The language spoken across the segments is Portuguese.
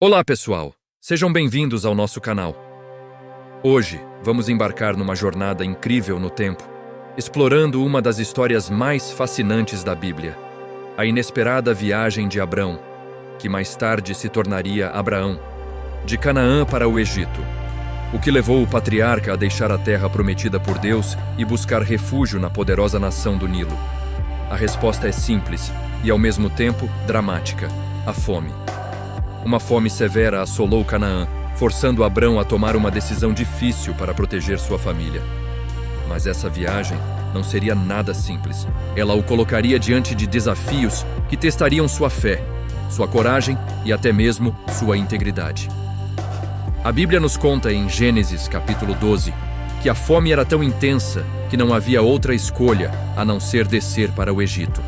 Olá, pessoal! Sejam bem-vindos ao nosso canal. Hoje, vamos embarcar numa jornada incrível no tempo, explorando uma das histórias mais fascinantes da Bíblia, a inesperada viagem de Abrão, que mais tarde se tornaria Abraão, de Canaã para o Egito, o que levou o patriarca a deixar a terra prometida por Deus e buscar refúgio na poderosa nação do Nilo. A resposta é simples e, ao mesmo tempo, dramática: a fome. Uma fome severa assolou Canaã, forçando Abrão a tomar uma decisão difícil para proteger sua família. Mas essa viagem não seria nada simples. Ela o colocaria diante de desafios que testariam sua fé, sua coragem e até mesmo sua integridade. A Bíblia nos conta em Gênesis capítulo 12 que a fome era tão intensa que não havia outra escolha a não ser descer para o Egito.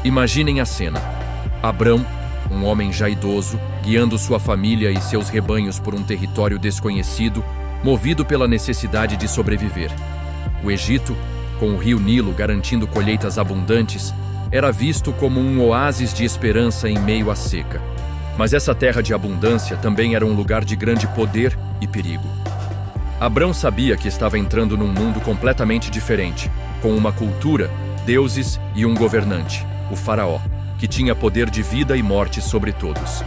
Imaginem a cena: Abrão, um homem já idoso, guiando sua família e seus rebanhos por um território desconhecido, movido pela necessidade de sobreviver. O Egito, com o rio Nilo garantindo colheitas abundantes, era visto como um oásis de esperança em meio à seca. Mas essa terra de abundância também era um lugar de grande poder e perigo. Abrão sabia que estava entrando num mundo completamente diferente, com uma cultura, deuses e um governante, o faraó, que tinha poder de vida e morte sobre todos.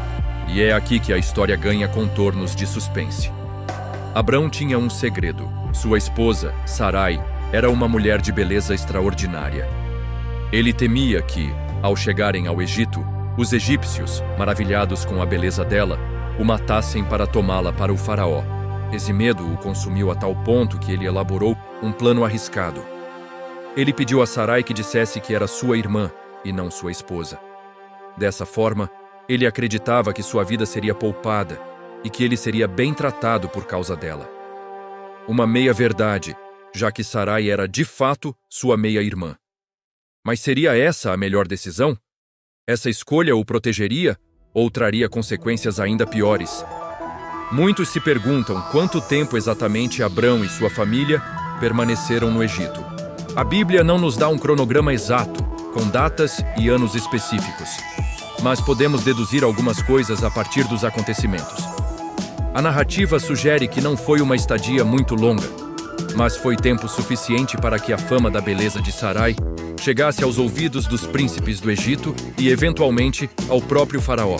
E é aqui que a história ganha contornos de suspense. Abrão tinha um segredo. Sua esposa, Sarai, era uma mulher de beleza extraordinária. Ele temia que, ao chegarem ao Egito, os egípcios, maravilhados com a beleza dela, o matassem para tomá-la para o faraó. Esse medo o consumiu a tal ponto que ele elaborou um plano arriscado. Ele pediu a Sarai que dissesse que era sua irmã e não sua esposa. Dessa forma, ele acreditava que sua vida seria poupada e que ele seria bem tratado por causa dela. Uma meia-verdade, já que Sarai era de fato sua meia-irmã. Mas seria essa a melhor decisão? Essa escolha o protegeria ou traria consequências ainda piores? Muitos se perguntam quanto tempo exatamente Abrão e sua família permaneceram no Egito. A Bíblia não nos dá um cronograma exato, com datas e anos específicos, mas podemos deduzir algumas coisas a partir dos acontecimentos. A narrativa sugere que não foi uma estadia muito longa, mas foi tempo suficiente para que a fama da beleza de Sarai chegasse aos ouvidos dos príncipes do Egito e, eventualmente, ao próprio faraó.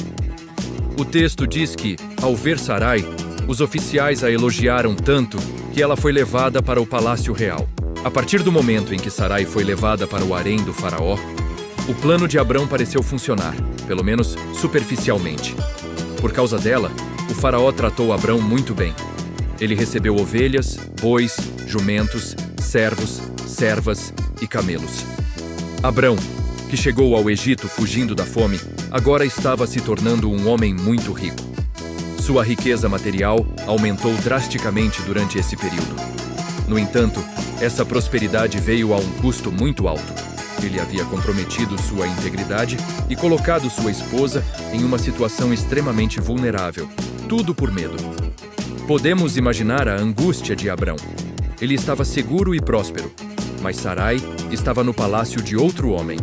O texto diz que, ao ver Sarai, os oficiais a elogiaram tanto que ela foi levada para o palácio real. A partir do momento em que Sarai foi levada para o harém do faraó, o plano de Abrão pareceu funcionar, pelo menos superficialmente. Por causa dela, o faraó tratou Abrão muito bem. Ele recebeu ovelhas, bois, jumentos, servos, servas e camelos. Abrão, que chegou ao Egito fugindo da fome, agora estava se tornando um homem muito rico. Sua riqueza material aumentou drasticamente durante esse período. No entanto, essa prosperidade veio a um custo muito alto. Ele havia comprometido sua integridade e colocado sua esposa em uma situação extremamente vulnerável, tudo por medo. Podemos imaginar a angústia de Abrão. Ele estava seguro e próspero, mas Sarai estava no palácio de outro homem.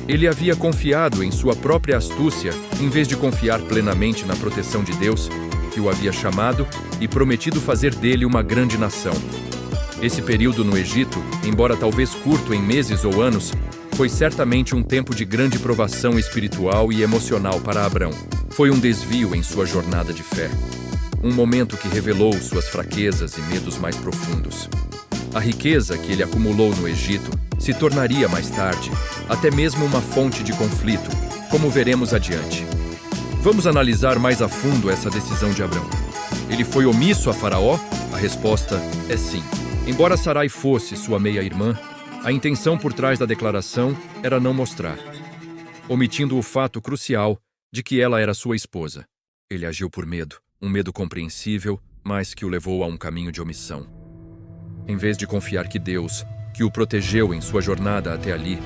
Ele havia confiado em sua própria astúcia em vez de confiar plenamente na proteção de Deus, que o havia chamado e prometido fazer dele uma grande nação. Esse período no Egito, embora talvez curto em meses ou anos, foi certamente um tempo de grande provação espiritual e emocional para Abrão. Foi um desvio em sua jornada de fé. Um momento que revelou suas fraquezas e medos mais profundos. A riqueza que ele acumulou no Egito se tornaria mais tarde até mesmo uma fonte de conflito, como veremos adiante. Vamos analisar mais a fundo essa decisão de Abrão. Ele foi omisso a Faraó? A resposta é sim. Embora Sarai fosse sua meia-irmã, a intenção por trás da declaração era não mostrar, omitindo o fato crucial de que ela era sua esposa. Ele agiu por medo, um medo compreensível, mas que o levou a um caminho de omissão. Em vez de confiar que Deus, que o protegeu em sua jornada até ali,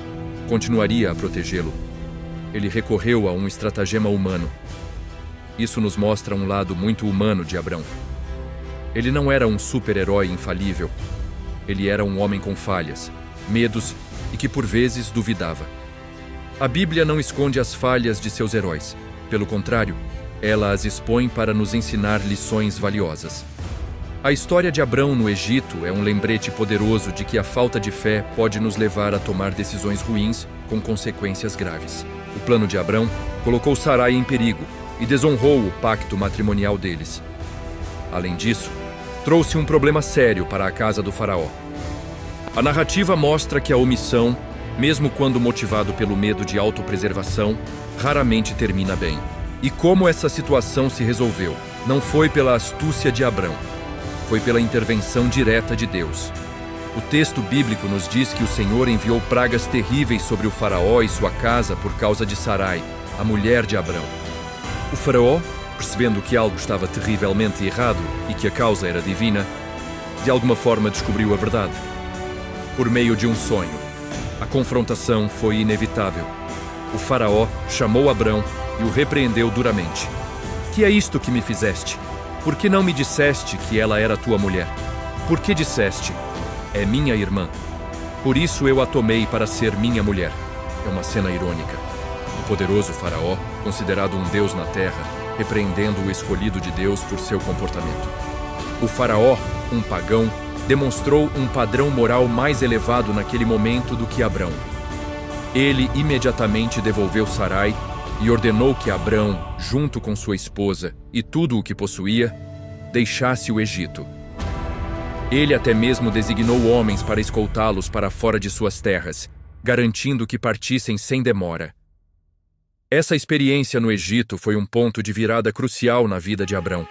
continuaria a protegê-lo, ele recorreu a um estratagema humano. Isso nos mostra um lado muito humano de Abrão. Ele não era um super-herói infalível. Ele era um homem com falhas, medos e que por vezes duvidava. A Bíblia não esconde as falhas de seus heróis. Pelo contrário, ela as expõe para nos ensinar lições valiosas. A história de Abrão no Egito é um lembrete poderoso de que a falta de fé pode nos levar a tomar decisões ruins com consequências graves. O plano de Abrão colocou Sarai em perigo e desonrou o pacto matrimonial deles. Além disso, trouxe um problema sério para a casa do faraó. A narrativa mostra que a omissão, mesmo quando motivado pelo medo de autopreservação, raramente termina bem. E como essa situação se resolveu? Não foi pela astúcia de Abrão, foi pela intervenção direta de Deus. O texto bíblico nos diz que o Senhor enviou pragas terríveis sobre o faraó e sua casa por causa de Sarai, a mulher de Abrão. O faraó, percebendo que algo estava terrivelmente errado e que a causa era divina, de alguma forma descobriu a verdade. Por meio de um sonho, a confrontação foi inevitável. O faraó chamou Abrão e o repreendeu duramente. Que é isto que me fizeste? Por que não me disseste que ela era tua mulher? Por que disseste, é minha irmã? Por isso eu a tomei para ser minha mulher. É uma cena irônica. O poderoso faraó, considerado um deus na terra, repreendendo o escolhido de Deus por seu comportamento. O faraó, um pagão, demonstrou um padrão moral mais elevado naquele momento do que Abrão. Ele imediatamente devolveu Sarai e ordenou que Abrão, junto com sua esposa e tudo o que possuía, deixasse o Egito. Ele até mesmo designou homens para escoltá-los para fora de suas terras, garantindo que partissem sem demora. Essa experiência no Egito foi um ponto de virada crucial na vida de Abrão.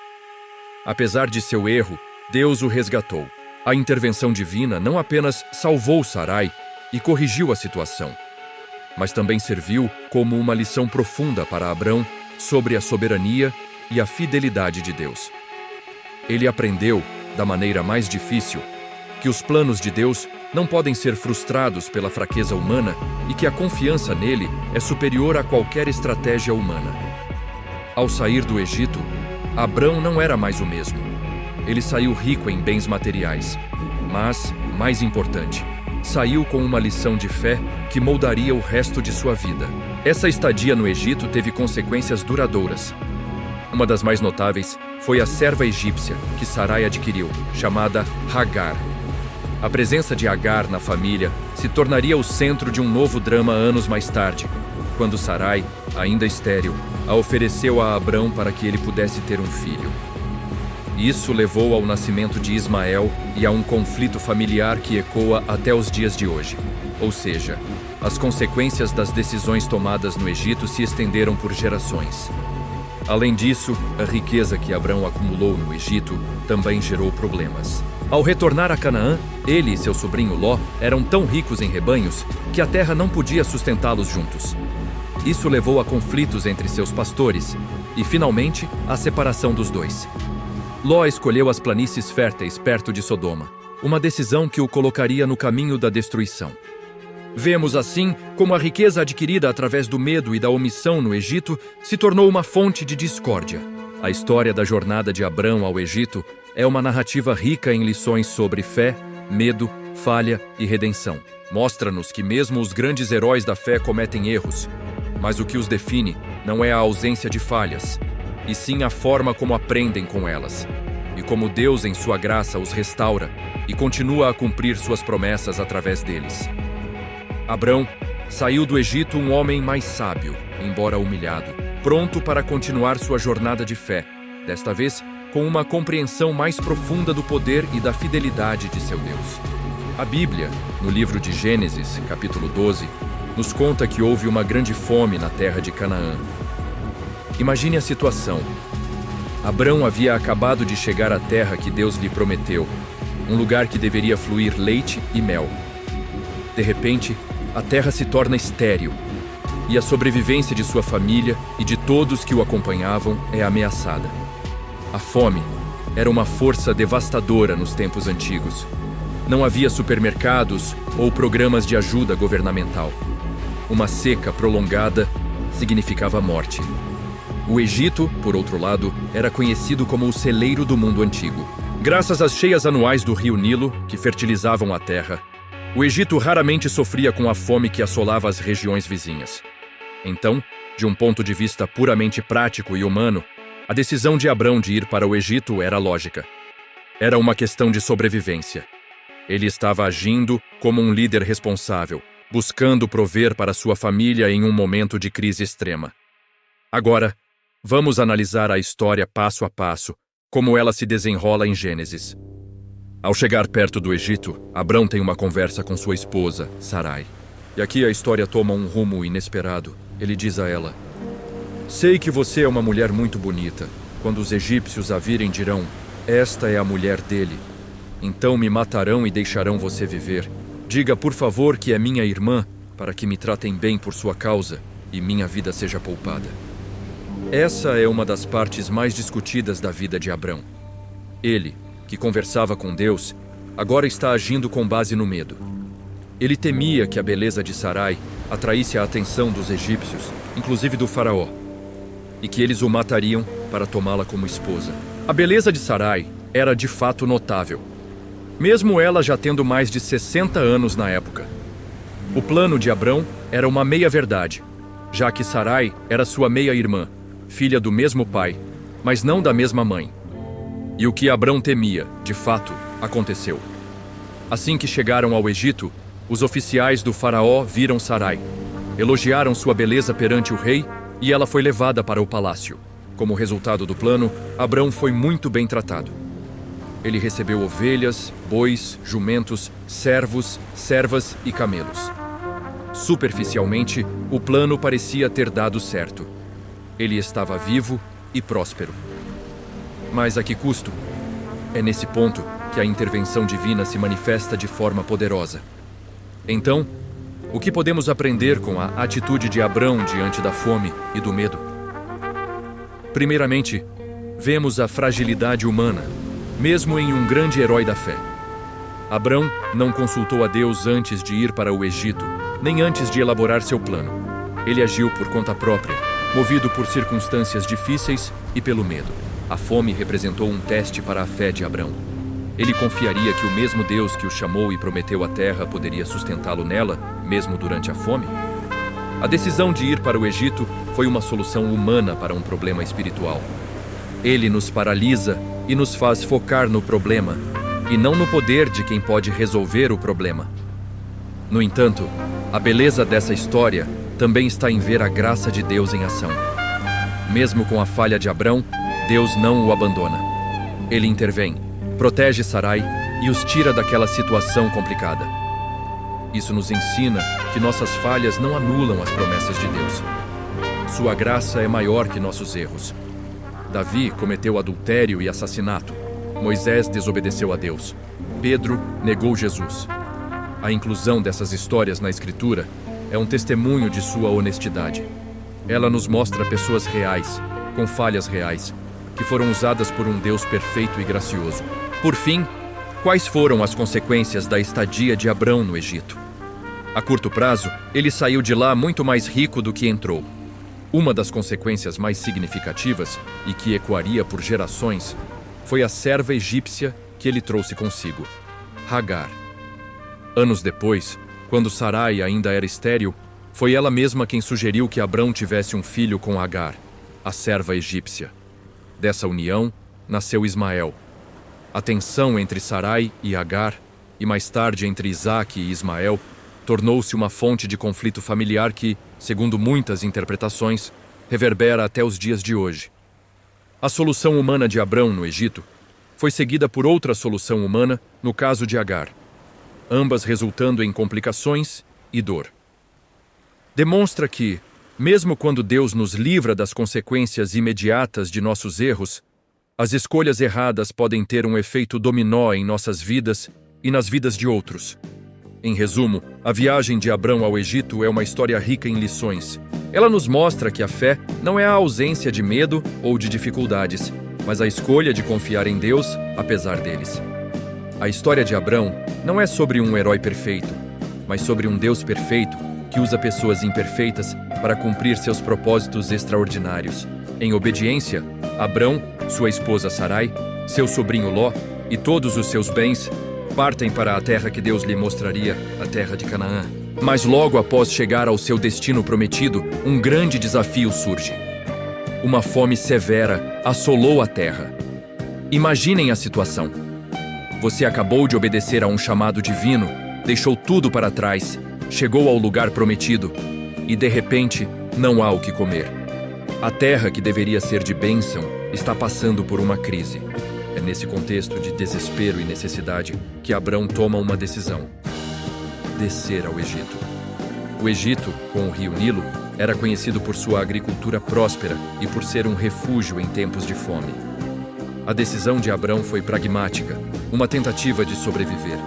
Apesar de seu erro, Deus o resgatou. A intervenção divina não apenas salvou Sarai e corrigiu a situação, mas também serviu como uma lição profunda para Abrão sobre a soberania e a fidelidade de Deus. Ele aprendeu, da maneira mais difícil, que os planos de Deus não podem ser frustrados pela fraqueza humana e que a confiança nele é superior a qualquer estratégia humana. Ao sair do Egito, Abrão não era mais o mesmo. Ele saiu rico em bens materiais, mas, mais importante, saiu com uma lição de fé que moldaria o resto de sua vida. Essa estadia no Egito teve consequências duradouras. Uma das mais notáveis foi a serva egípcia que Sarai adquiriu, chamada Hagar. A presença de Hagar na família se tornaria o centro de um novo drama anos mais tarde, quando Sarai, ainda estéril, a ofereceu a Abrão para que ele pudesse ter um filho. Isso levou ao nascimento de Ismael e a um conflito familiar que ecoa até os dias de hoje. Ou seja, as consequências das decisões tomadas no Egito se estenderam por gerações. Além disso, a riqueza que Abrão acumulou no Egito também gerou problemas. Ao retornar a Canaã, ele e seu sobrinho Ló eram tão ricos em rebanhos que a terra não podia sustentá-los juntos. Isso levou a conflitos entre seus pastores e, finalmente, a separação dos dois. Ló escolheu as planícies férteis perto de Sodoma, uma decisão que o colocaria no caminho da destruição. Vemos assim como a riqueza adquirida através do medo e da omissão no Egito se tornou uma fonte de discórdia. A história da jornada de Abrão ao Egito é uma narrativa rica em lições sobre fé, medo, falha e redenção. Mostra-nos que mesmo os grandes heróis da fé cometem erros, mas o que os define não é a ausência de falhas, e sim a forma como aprendem com elas, e como Deus, em sua graça, os restaura e continua a cumprir suas promessas através deles. Abrão saiu do Egito um homem mais sábio, embora humilhado, pronto para continuar sua jornada de fé, desta vez com uma compreensão mais profunda do poder e da fidelidade de seu Deus. A Bíblia, no livro de Gênesis, capítulo 12, nos conta que houve uma grande fome na terra de Canaã. Imagine a situação. Abrão havia acabado de chegar à terra que Deus lhe prometeu, um lugar que deveria fluir leite e mel. De repente, a terra se torna estéril, e a sobrevivência de sua família e de todos que o acompanhavam é ameaçada. A fome era uma força devastadora nos tempos antigos. Não havia supermercados ou programas de ajuda governamental. Uma seca prolongada significava morte. O Egito, por outro lado, era conhecido como o celeiro do mundo antigo. Graças às cheias anuais do rio Nilo, que fertilizavam a terra, o Egito raramente sofria com a fome que assolava as regiões vizinhas. Então, de um ponto de vista puramente prático e humano, A decisão de Abrão de ir para o Egito era lógica. Era uma questão de sobrevivência. Ele estava agindo como um líder responsável, buscando prover para sua família em um momento de crise extrema. Agora, vamos analisar a história passo a passo, como ela se desenrola em Gênesis. Ao chegar perto do Egito, Abrão tem uma conversa com sua esposa, Sarai. E aqui a história toma um rumo inesperado. Ele diz a ela: "Sei que você é uma mulher muito bonita. Quando os egípcios a virem, dirão: 'Esta é a mulher dele.' Então me matarão e deixarão você viver. Diga, por favor, que é minha irmã, para que me tratem bem por sua causa e minha vida seja poupada." Essa é uma das partes mais discutidas da vida de Abrão. Ele, que conversava com Deus, agora está agindo com base no medo. Ele temia que a beleza de Sarai atraísse a atenção dos egípcios, inclusive do faraó, e que eles o matariam para tomá-la como esposa. A beleza de Sarai era de fato notável, mesmo ela já tendo mais de 60 anos na época. O plano de Abrão era uma meia-verdade, já que Sarai era sua meia-irmã, filha do mesmo pai, mas não da mesma mãe. E o que Abrão temia, de fato, aconteceu. Assim que chegaram ao Egito, os oficiais do faraó viram Sarai, elogiaram sua beleza perante o rei e ela foi levada para o palácio. Como resultado do plano, Abrão foi muito bem tratado. Ele recebeu ovelhas, bois, jumentos, servos, servas e camelos. Superficialmente, o plano parecia ter dado certo. Ele estava vivo e próspero. Mas a que custo? É nesse ponto que a intervenção divina se manifesta de forma poderosa. Então, o que podemos aprender com a atitude de Abrão diante da fome e do medo? Primeiramente, vemos a fragilidade humana, mesmo em um grande herói da fé. Abrão não consultou a Deus antes de ir para o Egito, nem antes de elaborar seu plano. Ele agiu por conta própria, movido por circunstâncias difíceis e pelo medo. A fome representou um teste para a fé de Abrão. Ele confiaria que o mesmo Deus que o chamou e prometeu a terra poderia sustentá-lo nela, mesmo durante a fome? A decisão de ir para o Egito foi uma solução humana para um problema espiritual. Ele nos paralisa e nos faz focar no problema, e não no poder de quem pode resolver o problema. No entanto, a beleza dessa história também está em ver a graça de Deus em ação. Mesmo com a falha de Abrão, Deus não o abandona. Ele intervém, protege Sarai e os tira daquela situação complicada. Isso nos ensina que nossas falhas não anulam as promessas de Deus. Sua graça é maior que nossos erros. Davi cometeu adultério e assassinato. Moisés desobedeceu a Deus. Pedro negou Jesus. A inclusão dessas histórias na Escritura é um testemunho de sua honestidade. Ela nos mostra pessoas reais, com falhas reais, que foram usadas por um Deus perfeito e gracioso. Por fim, quais foram as consequências da estadia de Abrão no Egito? A curto prazo, ele saiu de lá muito mais rico do que entrou. Uma das consequências mais significativas, e que ecoaria por gerações, foi a serva egípcia que ele trouxe consigo, Hagar. Anos depois, quando Sarai ainda era estéril, foi ela mesma quem sugeriu que Abrão tivesse um filho com Hagar, a serva egípcia. Dessa união, nasceu Ismael. A tensão entre Sarai e Hagar, e mais tarde entre Isaque e Ismael, tornou-se uma fonte de conflito familiar que, segundo muitas interpretações, reverbera até os dias de hoje. A solução humana de Abrão no Egito foi seguida por outra solução humana no caso de Hagar, ambas resultando em complicações e dor. Demonstra que, mesmo quando Deus nos livra das consequências imediatas de nossos erros, as escolhas erradas podem ter um efeito dominó em nossas vidas e nas vidas de outros. Em resumo, a viagem de Abrão ao Egito é uma história rica em lições. Ela nos mostra que a fé não é a ausência de medo ou de dificuldades, mas a escolha de confiar em Deus, apesar deles. A história de Abrão não é sobre um herói perfeito, mas sobre um Deus perfeito que usa pessoas imperfeitas para cumprir seus propósitos extraordinários. Em obediência, Abrão, sua esposa Sarai, seu sobrinho Ló e todos os seus bens partem para a terra que Deus lhe mostraria, a terra de Canaã. Mas logo após chegar ao seu destino prometido, um grande desafio surge. Uma fome severa assolou a terra. Imaginem a situação. Você acabou de obedecer a um chamado divino, deixou tudo para trás, chegou ao lugar prometido e, de repente, não há o que comer. A terra, que deveria ser de bênção, está passando por uma crise. É nesse contexto de desespero e necessidade que Abrão toma uma decisão: descer ao Egito. O Egito, com o rio Nilo, era conhecido por sua agricultura próspera e por ser um refúgio em tempos de fome. A decisão de Abrão foi pragmática, uma tentativa de sobreviver.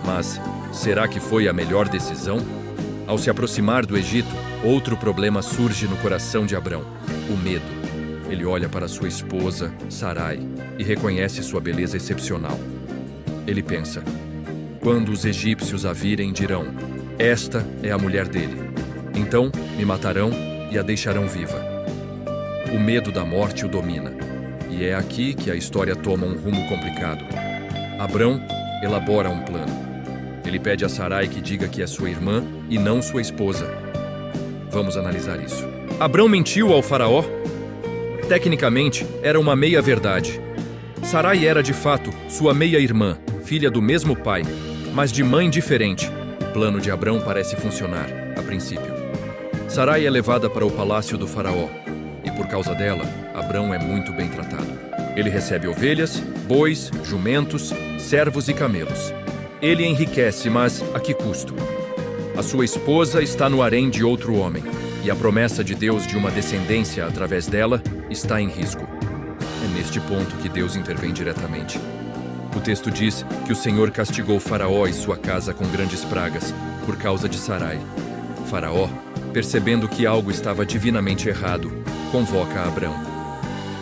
Mas será que foi a melhor decisão? Ao se aproximar do Egito, outro problema surge no coração de Abrão: o medo. Ele olha para sua esposa, Sarai, e reconhece sua beleza excepcional. Ele pensa: quando os egípcios a virem, dirão: esta é a mulher dele. Então me matarão e a deixarão viva. O medo da morte o domina. E é aqui que a história toma um rumo complicado. Abrão elabora um plano. Ele pede a Sarai que diga que é sua irmã e não sua esposa. Vamos analisar isso. Abrão mentiu ao faraó? Tecnicamente, era uma meia-verdade. Sarai era, de fato, sua meia-irmã, filha do mesmo pai, mas de mãe diferente. O plano de Abrão parece funcionar, a princípio. Sarai é levada para o palácio do faraó, e por causa dela, Abrão é muito bem tratado. Ele recebe ovelhas, bois, jumentos, servos e camelos. Ele enriquece, mas a que custo? A sua esposa está no harém de outro homem, e a promessa de Deus de uma descendência através dela está em risco. É neste ponto que Deus intervém diretamente. O texto diz que o Senhor castigou Faraó e sua casa com grandes pragas por causa de Sarai. Faraó, percebendo que algo estava divinamente errado, convoca Abrão.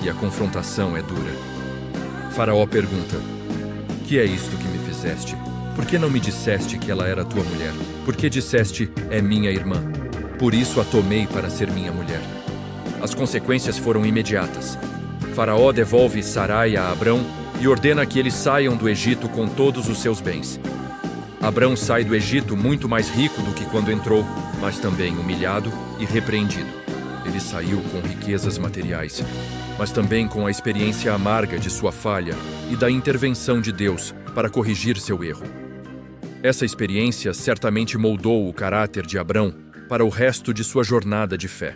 E a confrontação é dura. Faraó pergunta: que é isto que me fizeste? Por que não me disseste que ela era tua mulher? Por que disseste: é minha irmã? Por isso a tomei para ser minha mulher. As consequências foram imediatas. Faraó devolve Sarai a Abrão e ordena que eles saiam do Egito com todos os seus bens. Abrão sai do Egito muito mais rico do que quando entrou, mas também humilhado e repreendido. Ele saiu com riquezas materiais, mas também com a experiência amarga de sua falha e da intervenção de Deus para corrigir seu erro. Essa experiência certamente moldou o caráter de Abrão para o resto de sua jornada de fé.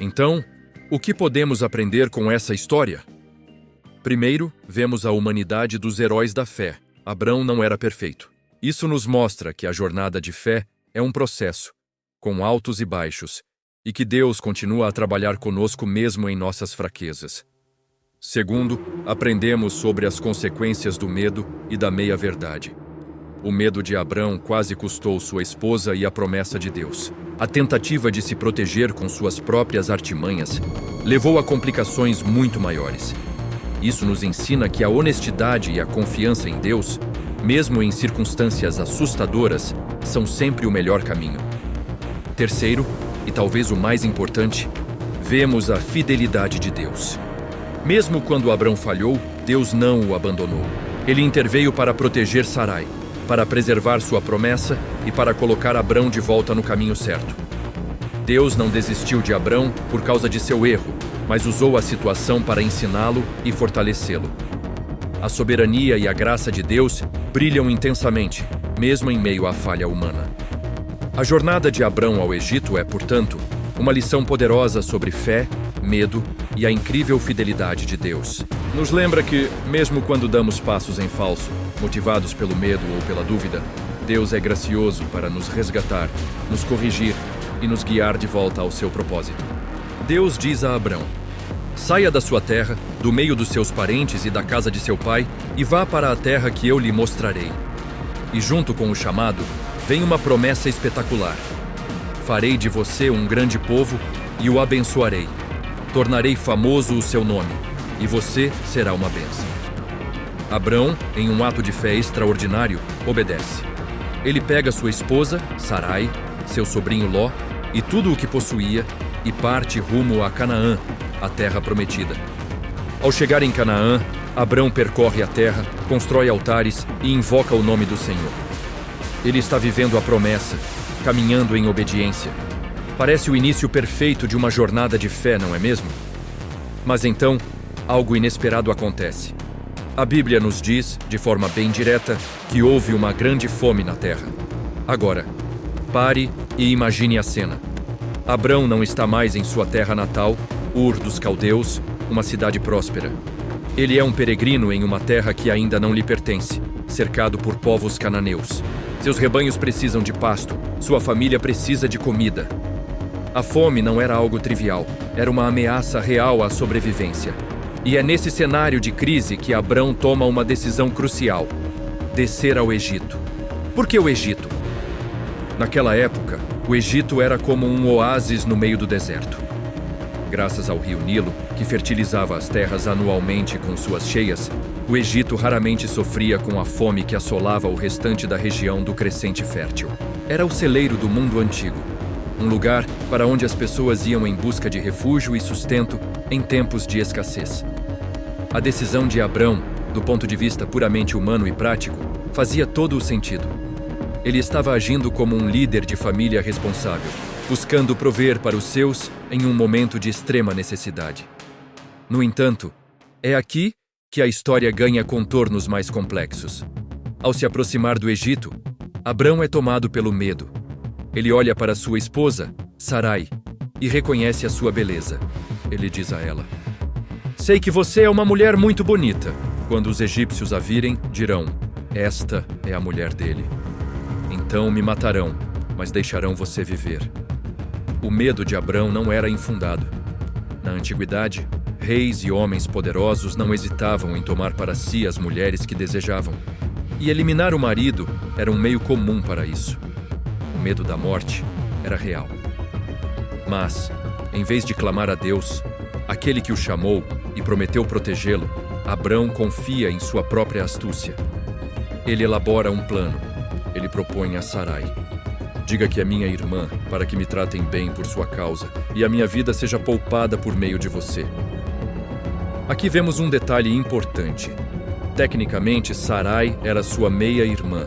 Então, o que podemos aprender com essa história? Primeiro, vemos a humanidade dos heróis da fé. Abrão não era perfeito. Isso nos mostra que a jornada de fé é um processo, com altos e baixos, e que Deus continua a trabalhar conosco mesmo em nossas fraquezas. Segundo, aprendemos sobre as consequências do medo e da meia-verdade. O medo de Abrão quase custou sua esposa e a promessa de Deus. A tentativa de se proteger com suas próprias artimanhas levou a complicações muito maiores. Isso nos ensina que a honestidade e a confiança em Deus, mesmo em circunstâncias assustadoras, são sempre o melhor caminho. Terceiro, e talvez o mais importante, vemos a fidelidade de Deus. Mesmo quando Abrão falhou, Deus não o abandonou. Ele interveio para proteger Sarai, para preservar sua promessa e para colocar Abrão de volta no caminho certo. Deus não desistiu de Abrão por causa de seu erro, mas usou a situação para ensiná-lo e fortalecê-lo. A soberania e a graça de Deus brilham intensamente, mesmo em meio à falha humana. A jornada de Abrão ao Egito é, portanto, uma lição poderosa sobre fé, medo e a incrível fidelidade de Deus. Nos lembra que, mesmo quando damos passos em falso, motivados pelo medo ou pela dúvida, Deus é gracioso para nos resgatar, nos corrigir e nos guiar de volta ao seu propósito. Deus diz a Abrão: saia da sua terra, do meio dos seus parentes e da casa de seu pai, e vá para a terra que eu lhe mostrarei. E junto com o chamado, vem uma promessa espetacular. Farei de você um grande povo e o abençoarei. Tornarei famoso o seu nome, e você será uma bênção. Abrão, em um ato de fé extraordinário, obedece. Ele pega sua esposa, Sarai, seu sobrinho Ló, e tudo o que possuía, e parte rumo a Canaã, a terra prometida. Ao chegar em Canaã, Abrão percorre a terra, constrói altares e invoca o nome do Senhor. Ele está vivendo a promessa, caminhando em obediência. Parece o início perfeito de uma jornada de fé, não é mesmo? Mas então, algo inesperado acontece. A Bíblia nos diz, de forma bem direta, que houve uma grande fome na terra. Agora, pare e imagine a cena. Abrão não está mais em sua terra natal, Ur dos Caldeus, uma cidade próspera. Ele é um peregrino em uma terra que ainda não lhe pertence, cercado por povos cananeus. Seus rebanhos precisam de pasto, sua família precisa de comida. A fome não era algo trivial, era uma ameaça real à sobrevivência. E é nesse cenário de crise que Abrão toma uma decisão crucial: descer ao Egito. Por que o Egito? Naquela época, o Egito era como um oásis no meio do deserto. Graças ao rio Nilo, que fertilizava as terras anualmente com suas cheias, o Egito raramente sofria com a fome que assolava o restante da região do Crescente Fértil. Era o celeiro do mundo antigo, um lugar para onde as pessoas iam em busca de refúgio e sustento em tempos de escassez. A decisão de Abrão, do ponto de vista puramente humano e prático, fazia todo o sentido. Ele estava agindo como um líder de família responsável, buscando prover para os seus em um momento de extrema necessidade. No entanto, é aqui que a história ganha contornos mais complexos. Ao se aproximar do Egito, Abrão é tomado pelo medo. Ele olha para sua esposa, Sarai, e reconhece a sua beleza. Ele diz a ela: "Sei que você é uma mulher muito bonita. Quando os egípcios a virem, dirão: esta é a mulher dele. Então me matarão, mas deixarão você viver." O medo de Abrão não era infundado. Na antiguidade, reis e homens poderosos não hesitavam em tomar para si as mulheres que desejavam. E eliminar o marido era um meio comum para isso. O medo da morte era real. Mas, em vez de clamar a Deus, aquele que o chamou e prometeu protegê-lo, Abrão confia em sua própria astúcia. Ele elabora um plano. Ele propõe a Sarai: "Diga que é minha irmã, para que me tratem bem por sua causa, e a minha vida seja poupada por meio de você." Aqui vemos um detalhe importante. Tecnicamente, Sarai era sua meia-irmã,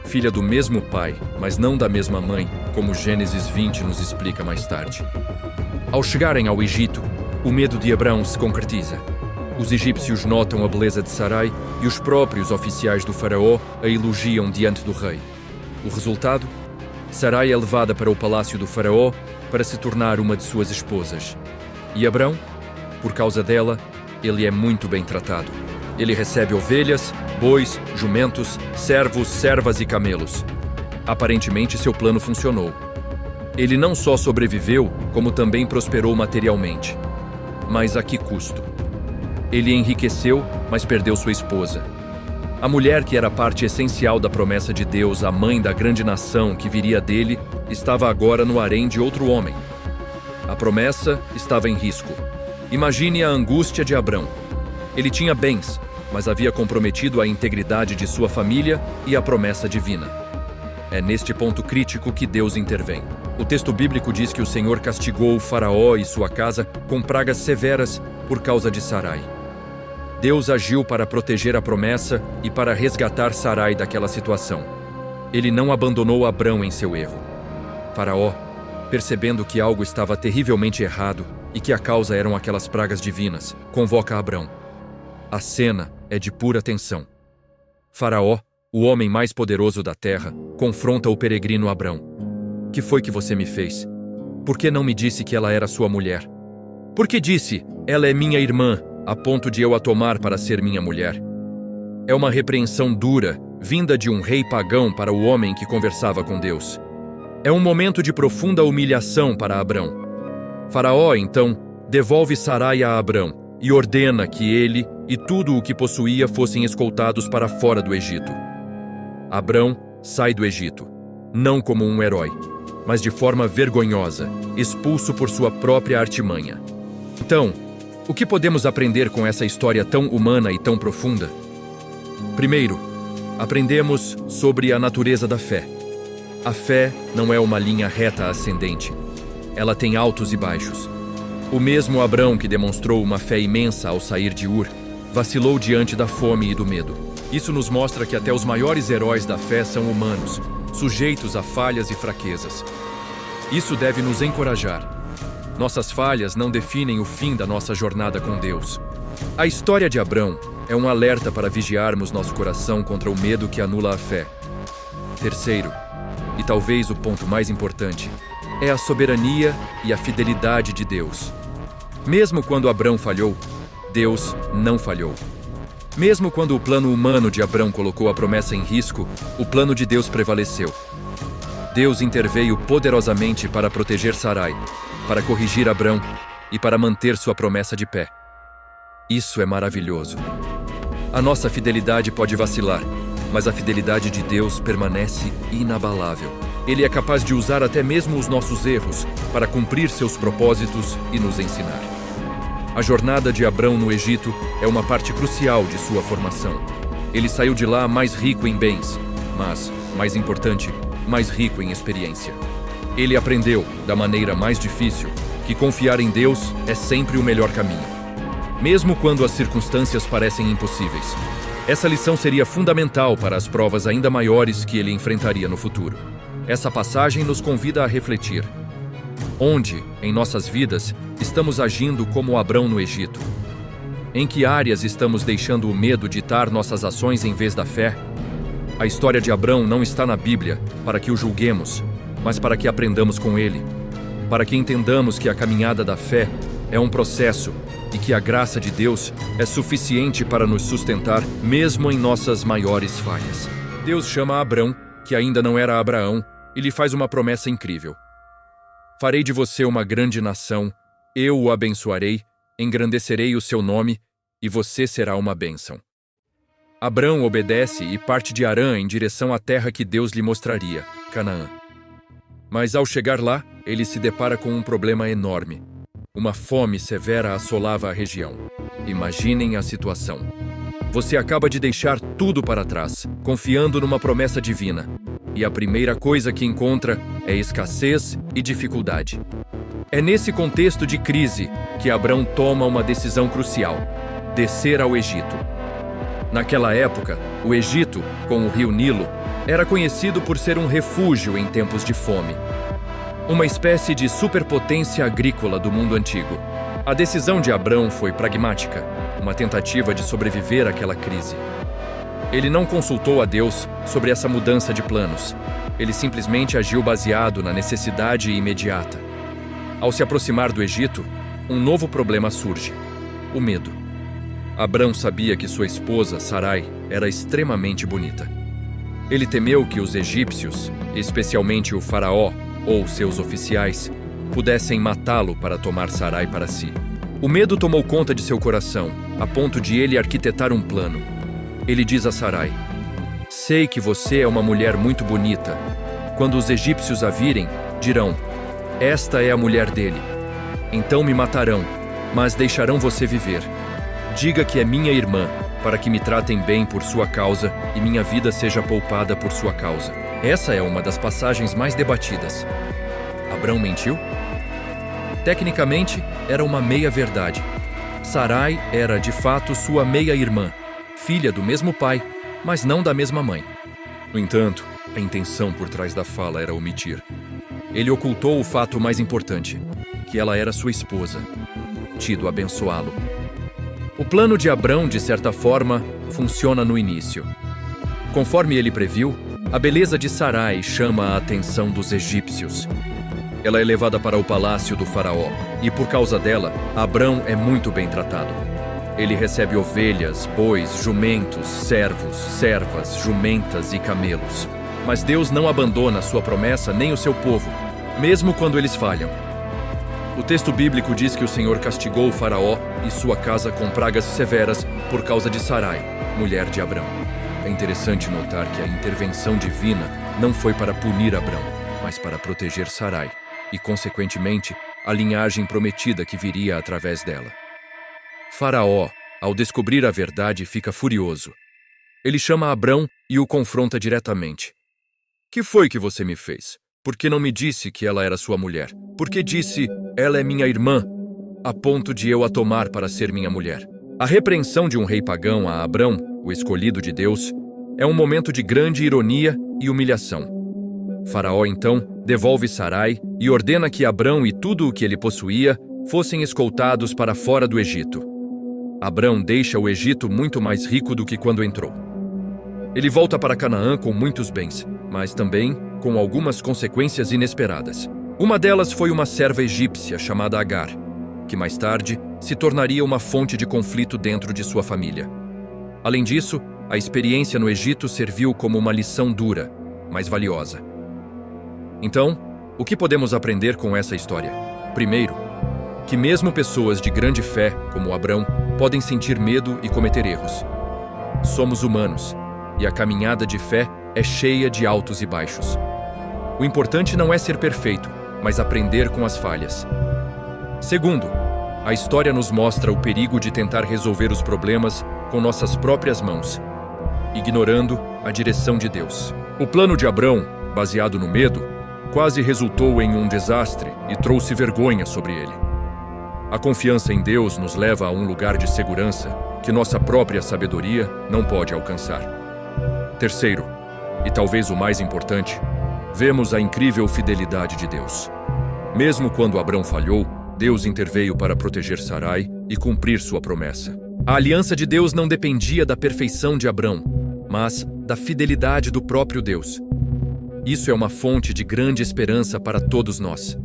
filha do mesmo pai, mas não da mesma mãe, como Gênesis 20 nos explica mais tarde. Ao chegarem ao Egito, o medo de Abrão se concretiza. Os egípcios notam a beleza de Sarai e os próprios oficiais do faraó a elogiam diante do rei. O resultado? Sarai é levada para o palácio do faraó para se tornar uma de suas esposas. E Abrão? Por causa dela, ele é muito bem tratado. Ele recebe ovelhas, bois, jumentos, servos, servas e camelos. Aparentemente, seu plano funcionou. Ele não só sobreviveu, como também prosperou materialmente. Mas a que custo? Ele enriqueceu, mas perdeu sua esposa. A mulher que era parte essencial da promessa de Deus, a mãe da grande nação que viria dele, estava agora no harém de outro homem. A promessa estava em risco. Imagine a angústia de Abrão. Ele tinha bens, mas havia comprometido a integridade de sua família e a promessa divina. É neste ponto crítico que Deus intervém. O texto bíblico diz que o Senhor castigou o faraó e sua casa com pragas severas por causa de Sarai. Deus agiu para proteger a promessa e para resgatar Sarai daquela situação. Ele não abandonou Abrão em seu erro. Faraó, percebendo que algo estava terrivelmente errado e que a causa eram aquelas pragas divinas, convoca Abrão. A cena é de pura tensão. Faraó, o homem mais poderoso da terra, confronta o peregrino Abrão. "Que foi que você me fez? Por que não me disse que ela era sua mulher? Por que disse, ela é minha irmã, a ponto de eu a tomar para ser minha mulher?" É uma repreensão dura, vinda de um rei pagão para o homem que conversava com Deus. É um momento de profunda humilhação para Abrão. Faraó, então, devolve Sarai a Abrão e ordena que ele e tudo o que possuía fossem escoltados para fora do Egito. Abrão sai do Egito, não como um herói, mas de forma vergonhosa, expulso por sua própria artimanha. Então, o que podemos aprender com essa história tão humana e tão profunda? Primeiro, aprendemos sobre a natureza da fé. A fé não é uma linha reta ascendente. Ela tem altos e baixos. O mesmo Abrão que demonstrou uma fé imensa ao sair de Ur, vacilou diante da fome e do medo. Isso nos mostra que até os maiores heróis da fé são humanos, sujeitos a falhas e fraquezas. Isso deve nos encorajar. Nossas falhas não definem o fim da nossa jornada com Deus. A história de Abrão é um alerta para vigiarmos nosso coração contra o medo que anula a fé. Terceiro, e talvez o ponto mais importante, é a soberania e a fidelidade de Deus. Mesmo quando Abrão falhou, Deus não falhou. Mesmo quando o plano humano de Abrão colocou a promessa em risco, o plano de Deus prevaleceu. Deus interveio poderosamente para proteger Sarai, para corrigir Abrão e para manter sua promessa de pé. Isso é maravilhoso. A nossa fidelidade pode vacilar, mas a fidelidade de Deus permanece inabalável. Ele é capaz de usar até mesmo os nossos erros para cumprir seus propósitos e nos ensinar. A jornada de Abrão no Egito é uma parte crucial de sua formação. Ele saiu de lá mais rico em bens, mas, mais importante, mais rico em experiência. Ele aprendeu, da maneira mais difícil, que confiar em Deus é sempre o melhor caminho, mesmo quando as circunstâncias parecem impossíveis. Essa lição seria fundamental para as provas ainda maiores que ele enfrentaria no futuro. Essa passagem nos convida a refletir. Onde, em nossas vidas, estamos agindo como Abrão no Egito? Em que áreas estamos deixando o medo ditar nossas ações em vez da fé? A história de Abrão não está na Bíblia para que o julguemos, mas para que aprendamos com ele, para que entendamos que a caminhada da fé é um processo e que a graça de Deus é suficiente para nos sustentar mesmo em nossas maiores falhas. Deus chama Abrão, que ainda não era Abraão, e lhe faz uma promessa incrível. Farei de você uma grande nação, eu o abençoarei, engrandecerei o seu nome, e você será uma bênção. Abrão obedece e parte de Harã em direção à terra que Deus lhe mostraria, Canaã. Mas ao chegar lá, ele se depara com um problema enorme. Uma fome severa assolava a região. Imaginem a situação. Você acaba de deixar tudo para trás, confiando numa promessa divina. E a primeira coisa que encontra é escassez e dificuldade. É nesse contexto de crise que Abrão toma uma decisão crucial: descer ao Egito. Naquela época, o Egito, com o rio Nilo, era conhecido por ser um refúgio em tempos de fome. Uma espécie de superpotência agrícola do mundo antigo. A decisão de Abrão foi pragmática, uma tentativa de sobreviver àquela crise. Ele não consultou a Deus sobre essa mudança de planos. Ele simplesmente agiu baseado na necessidade imediata. Ao se aproximar do Egito, um novo problema surge: o medo. Abrão sabia que sua esposa, Sarai, era extremamente bonita. Ele temeu que os egípcios, especialmente o faraó ou seus oficiais, pudessem matá-lo para tomar Sarai para si. O medo tomou conta de seu coração, a ponto de ele arquitetar um plano. Ele diz a Sarai: sei que você é uma mulher muito bonita. Quando os egípcios a virem, dirão: esta é a mulher dele. Então me matarão, mas deixarão você viver. Diga que é minha irmã, para que me tratem bem por sua causa e minha vida seja poupada por sua causa. Essa é uma das passagens mais debatidas. Abrão mentiu? Tecnicamente, era uma meia-verdade. Sarai era, de fato, sua meia-irmã, filha do mesmo pai, mas não da mesma mãe. No entanto, a intenção por trás da fala era omitir. Ele ocultou o fato mais importante, que ela era sua esposa, tido abençoá-lo. O plano de Abrão, de certa forma, funciona no início. Conforme ele previu, a beleza de Sarai chama a atenção dos egípcios. Ela é levada para o palácio do faraó, e por causa dela, Abrão é muito bem tratado. Ele recebe ovelhas, bois, jumentos, servos, servas, jumentas e camelos. Mas Deus não abandona sua promessa nem o seu povo, mesmo quando eles falham. O texto bíblico diz que o Senhor castigou o faraó e sua casa com pragas severas por causa de Sarai, mulher de Abrão. É interessante notar que a intervenção divina não foi para punir Abrão, mas para proteger Sarai e, consequentemente, a linhagem prometida que viria através dela. Faraó, ao descobrir a verdade, fica furioso. Ele chama Abrão e o confronta diretamente. Que foi que você me fez? Por que não me disse que ela era sua mulher? Por que disse, ela é minha irmã, a ponto de eu a tomar para ser minha mulher? A repreensão de um rei pagão a Abrão, o escolhido de Deus, é um momento de grande ironia e humilhação. Faraó, então, devolve Sarai e ordena que Abrão e tudo o que ele possuía fossem escoltados para fora do Egito. Abrão deixa o Egito muito mais rico do que quando entrou. Ele volta para Canaã com muitos bens, mas também com algumas consequências inesperadas. Uma delas foi uma serva egípcia chamada Agar, que mais tarde se tornaria uma fonte de conflito dentro de sua família. Além disso, a experiência no Egito serviu como uma lição dura, mas valiosa. Então, o que podemos aprender com essa história? Primeiro, que mesmo pessoas de grande fé, como Abrão, podem sentir medo e cometer erros. Somos humanos, e a caminhada de fé é cheia de altos e baixos. O importante não é ser perfeito, mas aprender com as falhas. Segundo, a história nos mostra o perigo de tentar resolver os problemas com nossas próprias mãos, ignorando a direção de Deus. O plano de Abrão, baseado no medo, quase resultou em um desastre e trouxe vergonha sobre ele. A confiança em Deus nos leva a um lugar de segurança que nossa própria sabedoria não pode alcançar. Terceiro, e talvez o mais importante, vemos a incrível fidelidade de Deus. Mesmo quando Abrão falhou, Deus interveio para proteger Sarai e cumprir sua promessa. A aliança de Deus não dependia da perfeição de Abrão, mas da fidelidade do próprio Deus. Isso é uma fonte de grande esperança para todos nós.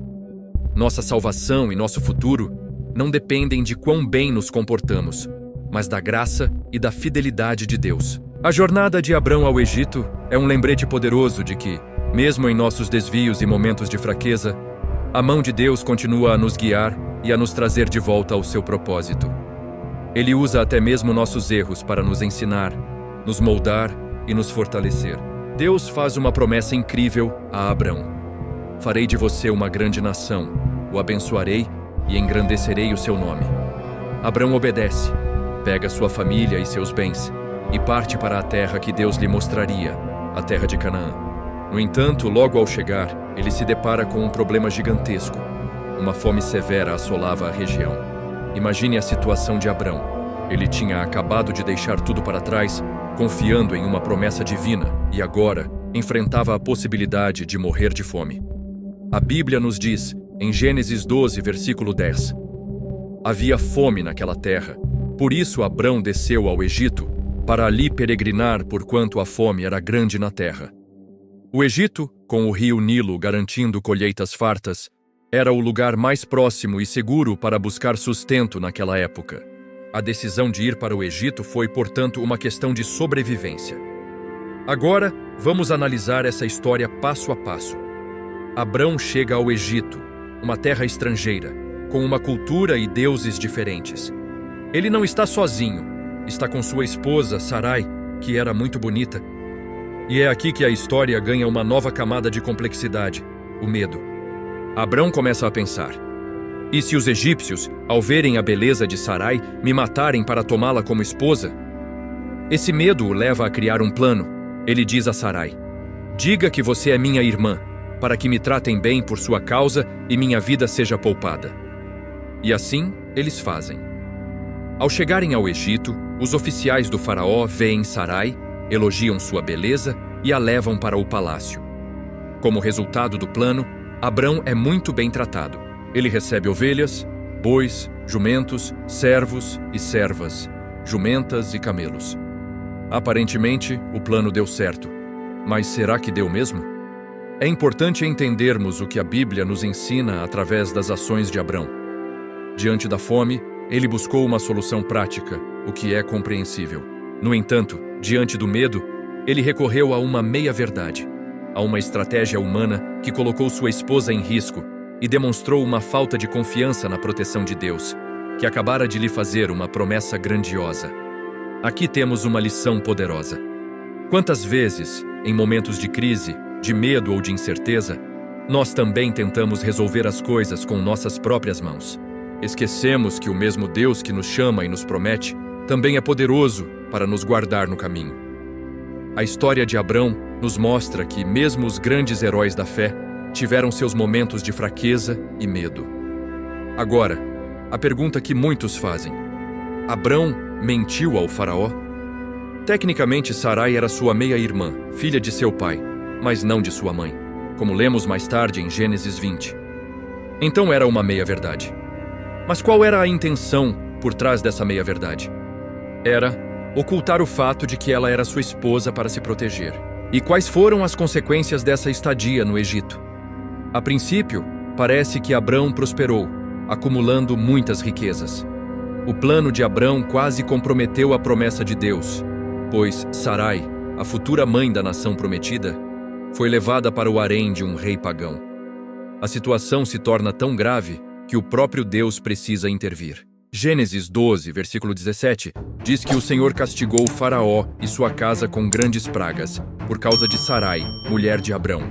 Nossa salvação e nosso futuro não dependem de quão bem nos comportamos, mas da graça e da fidelidade de Deus. A jornada de Abrão ao Egito é um lembrete poderoso de que, mesmo em nossos desvios e momentos de fraqueza, a mão de Deus continua a nos guiar e a nos trazer de volta ao seu propósito. Ele usa até mesmo nossos erros para nos ensinar, nos moldar e nos fortalecer. Deus faz uma promessa incrível a Abrão. Farei de você uma grande nação, o abençoarei e engrandecerei o seu nome. Abrão obedece, pega sua família e seus bens e parte para a terra que Deus lhe mostraria, a terra de Canaã. No entanto, logo ao chegar, ele se depara com um problema gigantesco. Uma fome severa assolava a região. Imagine a situação de Abrão. Ele tinha acabado de deixar tudo para trás, confiando em uma promessa divina, e agora enfrentava a possibilidade de morrer de fome. A Bíblia nos diz, em Gênesis 12, versículo 10, havia fome naquela terra, por isso Abrão desceu ao Egito, para ali peregrinar porquanto a fome era grande na terra. O Egito, com o rio Nilo garantindo colheitas fartas, era o lugar mais próximo e seguro para buscar sustento naquela época. A decisão de ir para o Egito foi, portanto, uma questão de sobrevivência. Agora, vamos analisar essa história passo a passo. Abrão chega ao Egito, uma terra estrangeira, com uma cultura e deuses diferentes. Ele não está sozinho. Está com sua esposa, Sarai, que era muito bonita. E é aqui que a história ganha uma nova camada de complexidade, o medo. Abrão começa a pensar: e se os egípcios, ao verem a beleza de Sarai, me matarem para tomá-la como esposa? Esse medo o leva a criar um plano. Ele diz a Sarai: diga que você é minha irmã, para que me tratem bem por sua causa e minha vida seja poupada. E assim, eles fazem. Ao chegarem ao Egito, os oficiais do faraó veem Sarai, elogiam sua beleza e a levam para o palácio. Como resultado do plano, Abrão é muito bem tratado. Ele recebe ovelhas, bois, jumentos, servos e servas, jumentas e camelos. Aparentemente, o plano deu certo. Mas será que deu mesmo? É importante entendermos o que a Bíblia nos ensina através das ações de Abrão. Diante da fome, ele buscou uma solução prática, o que é compreensível. No entanto, diante do medo, ele recorreu a uma meia-verdade, a uma estratégia humana que colocou sua esposa em risco e demonstrou uma falta de confiança na proteção de Deus, que acabara de lhe fazer uma promessa grandiosa. Aqui temos uma lição poderosa. Quantas vezes, em momentos de crise, de medo ou de incerteza, nós também tentamos resolver as coisas com nossas próprias mãos. Esquecemos que o mesmo Deus que nos chama e nos promete também é poderoso para nos guardar no caminho. A história de Abrão nos mostra que mesmo os grandes heróis da fé tiveram seus momentos de fraqueza e medo. Agora, a pergunta que muitos fazem: Abrão mentiu ao faraó? Tecnicamente, Sarai era sua meia-irmã, filha de seu pai, mas não de sua mãe. como lemos mais tarde em Gênesis 20. Então era uma meia-verdade. Mas qual era a intenção por trás dessa meia-verdade? Era ocultar o fato de que ela era sua esposa para se proteger. E quais foram as consequências dessa estadia no Egito? A princípio, parece que Abrão prosperou, acumulando muitas riquezas. O plano de Abrão quase comprometeu a promessa de Deus, pois Sarai, a futura mãe da nação prometida, foi levada para o harém de um rei pagão. A situação se torna tão grave que o próprio Deus precisa intervir. Gênesis 12, versículo 17, diz que o Senhor castigou Faraó e sua casa com grandes pragas, por causa de Sarai, mulher de Abrão.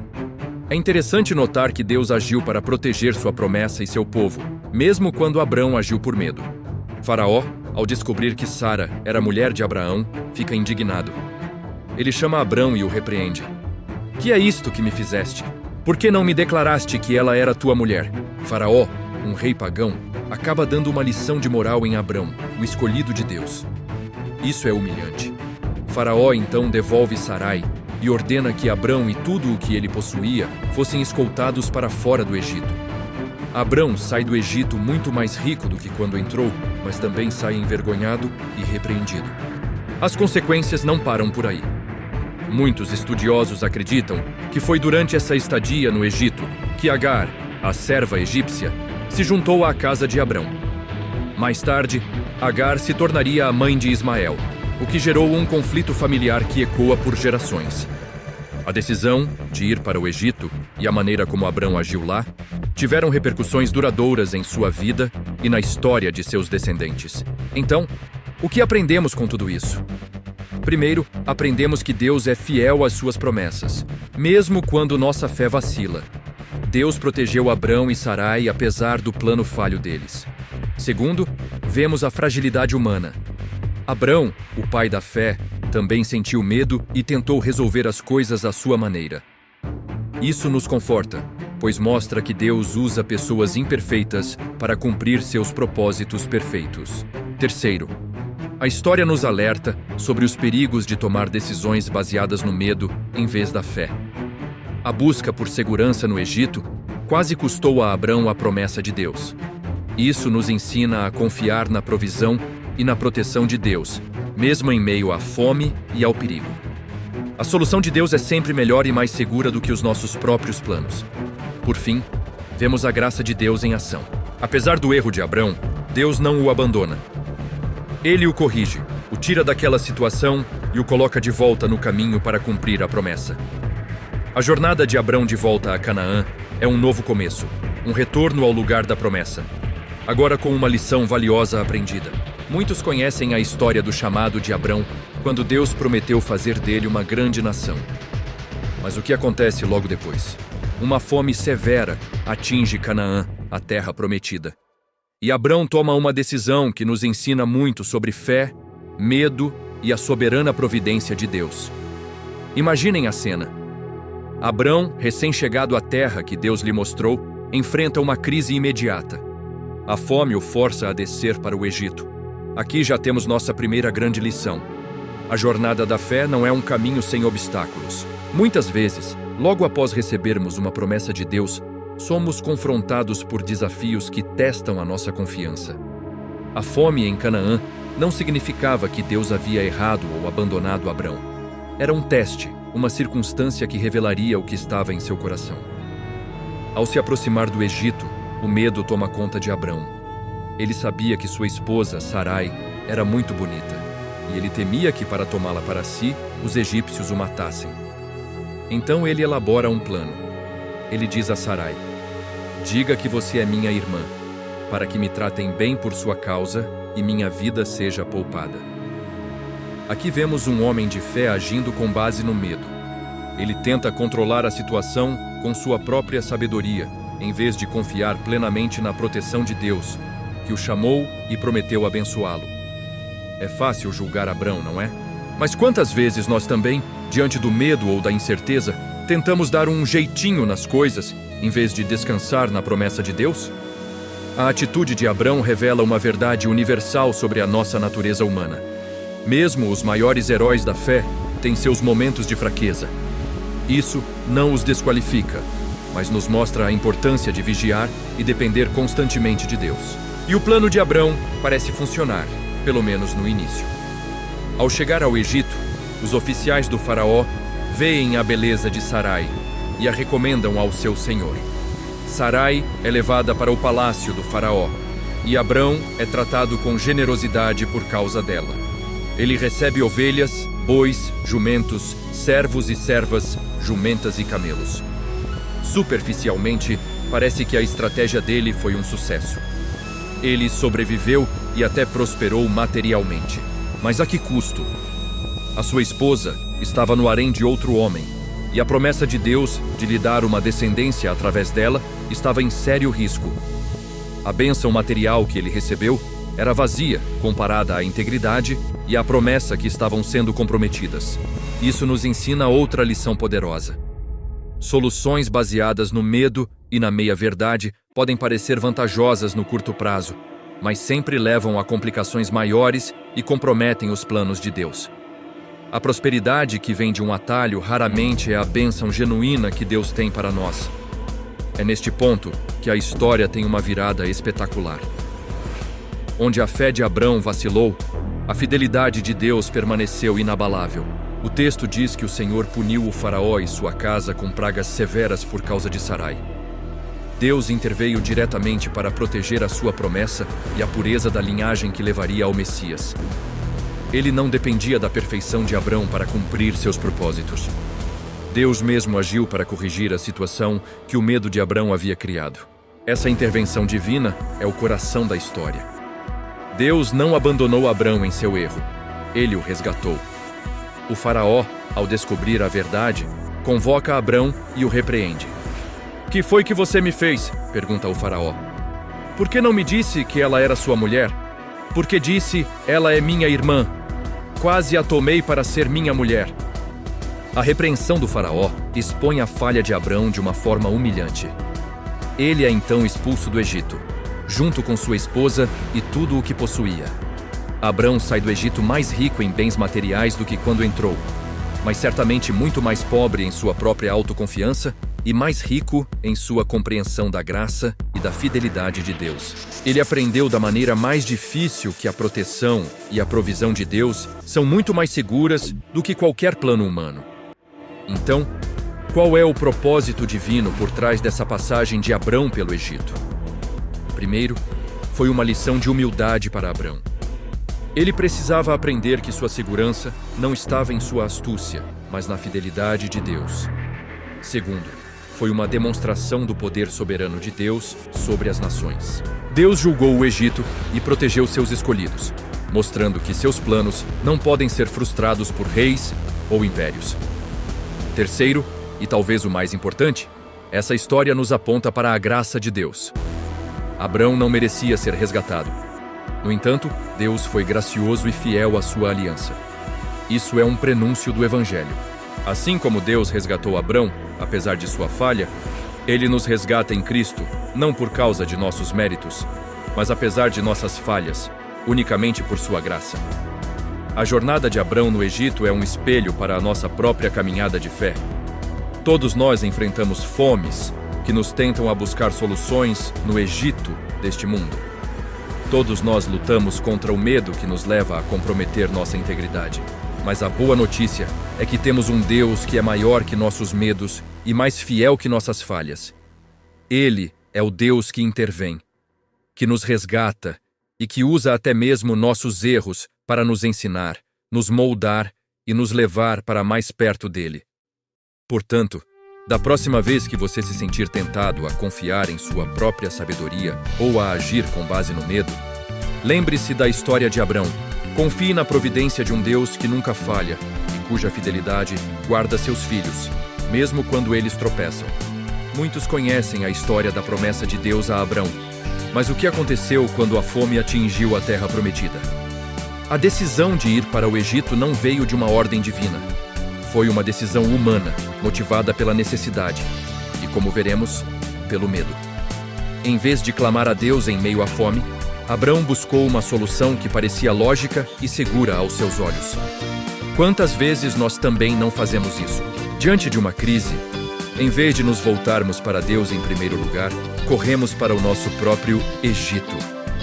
É interessante notar que Deus agiu para proteger sua promessa e seu povo, mesmo quando Abrão agiu por medo. Faraó, ao descobrir que Sara era mulher de Abraão, fica indignado. Ele chama Abrão e o repreende. Que é isto que me fizeste? Por que não me declaraste que ela era tua mulher? Faraó, um rei pagão, acaba dando uma lição de moral em Abrão, o escolhido de Deus. Isso é humilhante. Faraó então devolve Sarai e ordena que Abrão e tudo o que ele possuía fossem escoltados para fora do Egito. Abrão sai do Egito muito mais rico do que quando entrou, mas também sai envergonhado e repreendido. As consequências não param por aí. Muitos estudiosos acreditam que foi durante essa estadia no Egito que Agar, a serva egípcia, se juntou à casa de Abrão. Mais tarde, Agar se tornaria a mãe de Ismael, o que gerou um conflito familiar que ecoa por gerações. A decisão de ir para o Egito e a maneira como Abrão agiu lá tiveram repercussões duradouras em sua vida e na história de seus descendentes. Então, o que aprendemos com tudo isso? Primeiro, aprendemos que Deus é fiel às suas promessas, mesmo quando nossa fé vacila. Deus protegeu Abrão e Sarai apesar do plano falho deles. Segundo, vemos a fragilidade humana. Abrão, o pai da fé, também sentiu medo e tentou resolver as coisas à sua maneira. Isso nos conforta, pois mostra que Deus usa pessoas imperfeitas para cumprir seus propósitos perfeitos. Terceiro, a história nos alerta sobre os perigos de tomar decisões baseadas no medo em vez da fé. A busca por segurança no Egito quase custou a Abrão a promessa de Deus. Isso nos ensina a confiar na provisão e na proteção de Deus, mesmo em meio à fome e ao perigo. A solução de Deus é sempre melhor e mais segura do que os nossos próprios planos. Por fim, vemos a graça de Deus em ação. Apesar do erro de Abrão, Deus não o abandona. Ele o corrige, o tira daquela situação e o coloca de volta no caminho para cumprir a promessa. A jornada de Abrão de volta a Canaã é um novo começo, um retorno ao lugar da promessa. Agora com uma lição valiosa aprendida. Muitos conhecem a história do chamado de Abrão, quando Deus prometeu fazer dele uma grande nação. Mas o que acontece logo depois? Uma fome severa atinge Canaã, a terra prometida. E Abrão toma uma decisão que nos ensina muito sobre fé, medo e a soberana providência de Deus. Imaginem a cena. Abrão, recém-chegado à terra que Deus lhe mostrou, enfrenta uma crise imediata. A fome o força a descer para o Egito. Aqui já temos nossa primeira grande lição. A jornada da fé não é um caminho sem obstáculos. Muitas vezes, logo após recebermos uma promessa de Deus, somos confrontados por desafios que testam a nossa confiança. A fome em Canaã não significava que Deus havia errado ou abandonado Abrão. Era um teste, uma circunstância que revelaria o que estava em seu coração. Ao se aproximar do Egito, o medo toma conta de Abrão. Ele sabia que sua esposa, Sarai, era muito bonita, e ele temia que, para tomá-la para si, os egípcios o matassem. Então ele elabora um plano. Ele diz a Sarai: "Diga que você é minha irmã, para que me tratem bem por sua causa e minha vida seja poupada." Aqui vemos um homem de fé agindo com base no medo. Ele tenta controlar a situação com sua própria sabedoria, em vez de confiar plenamente na proteção de Deus, que o chamou e prometeu abençoá-lo. É fácil julgar Abrão, não é? Mas quantas vezes nós também, diante do medo ou da incerteza, tentamos dar um jeitinho nas coisas, em vez de descansar na promessa de Deus? A atitude de Abrão revela uma verdade universal sobre a nossa natureza humana. Mesmo os maiores heróis da fé têm seus momentos de fraqueza. Isso não os desqualifica, mas nos mostra a importância de vigiar e depender constantemente de Deus. E o plano de Abrão parece funcionar, pelo menos no início. Ao chegar ao Egito, os oficiais do faraó veem a beleza de Sarai e a recomendam ao seu senhor. Sarai é levada para o palácio do faraó e Abrão é tratado com generosidade por causa dela. Ele recebe ovelhas, bois, jumentos, servos e servas, jumentas e camelos. Superficialmente, parece que a estratégia dele foi um sucesso. Ele sobreviveu e até prosperou materialmente. Mas a que custo? A sua esposa estava no harém de outro homem, e a promessa de Deus de lhe dar uma descendência através dela estava em sério risco. A bênção material que ele recebeu era vazia comparada à integridade e à promessa que estavam sendo comprometidas. Isso nos ensina outra lição poderosa. Soluções baseadas no medo e na meia-verdade podem parecer vantajosas no curto prazo, mas sempre levam a complicações maiores e comprometem os planos de Deus. A prosperidade que vem de um atalho raramente é a bênção genuína que Deus tem para nós. É neste ponto que a história tem uma virada espetacular. Onde a fé de Abrão vacilou, a fidelidade de Deus permaneceu inabalável. O texto diz que o Senhor puniu o faraó e sua casa com pragas severas por causa de Sarai. Deus interveio diretamente para proteger a sua promessa e a pureza da linhagem que levaria ao Messias. Ele não dependia da perfeição de Abrão para cumprir seus propósitos. Deus mesmo agiu para corrigir a situação que o medo de Abrão havia criado. Essa intervenção divina é o coração da história. Deus não abandonou Abrão em seu erro. Ele o resgatou. O faraó, ao descobrir a verdade, convoca Abrão e o repreende. "Que foi que você me fez?", pergunta o faraó. "Por que não me disse que ela era sua mulher? Porque disse, ela é minha irmã. Quase a tomei para ser minha mulher." A repreensão do faraó expõe a falha de Abrão de uma forma humilhante. Ele é então expulso do Egito, junto com sua esposa e tudo o que possuía. Abrão sai do Egito mais rico em bens materiais do que quando entrou, mas certamente muito mais pobre em sua própria autoconfiança e mais rico em sua compreensão da graça e da fidelidade de Deus. Ele aprendeu da maneira mais difícil que a proteção e a provisão de Deus são muito mais seguras do que qualquer plano humano. Então, qual é o propósito divino por trás dessa passagem de Abrão pelo Egito? Primeiro, foi uma lição de humildade para Abrão. Ele precisava aprender que sua segurança não estava em sua astúcia, mas na fidelidade de Deus. Segundo, foi uma demonstração do poder soberano de Deus sobre as nações. Deus julgou o Egito e protegeu seus escolhidos, mostrando que seus planos não podem ser frustrados por reis ou impérios. Terceiro, e talvez o mais importante, essa história nos aponta para a graça de Deus. Abrão não merecia ser resgatado. No entanto, Deus foi gracioso e fiel à sua aliança. Isso é um prenúncio do Evangelho. Assim como Deus resgatou Abrão, apesar de sua falha, Ele nos resgata em Cristo, não por causa de nossos méritos, mas apesar de nossas falhas, unicamente por sua graça. A jornada de Abrão no Egito é um espelho para a nossa própria caminhada de fé. Todos nós enfrentamos fomes que nos tentam a buscar soluções no Egito deste mundo. Todos nós lutamos contra o medo que nos leva a comprometer nossa integridade. Mas a boa notícia é que temos um Deus que é maior que nossos medos e mais fiel que nossas falhas. Ele é o Deus que intervém, que nos resgata e que usa até mesmo nossos erros para nos ensinar, nos moldar e nos levar para mais perto dele. Portanto, da próxima vez que você se sentir tentado a confiar em sua própria sabedoria ou a agir com base no medo, lembre-se da história de Abrão. Confie na providência de um Deus que nunca falha e cuja fidelidade guarda seus filhos, mesmo quando eles tropeçam. Muitos conhecem a história da promessa de Deus a Abrão, mas o que aconteceu quando a fome atingiu a terra prometida? A decisão de ir para o Egito não veio de uma ordem divina. Foi uma decisão humana, motivada pela necessidade e, como veremos, pelo medo. Em vez de clamar a Deus em meio à fome, Abrão buscou uma solução que parecia lógica e segura aos seus olhos. Quantas vezes nós também não fazemos isso? Diante de uma crise, Em vez de nos voltarmos para Deus em primeiro lugar, corremos para o nosso próprio Egito,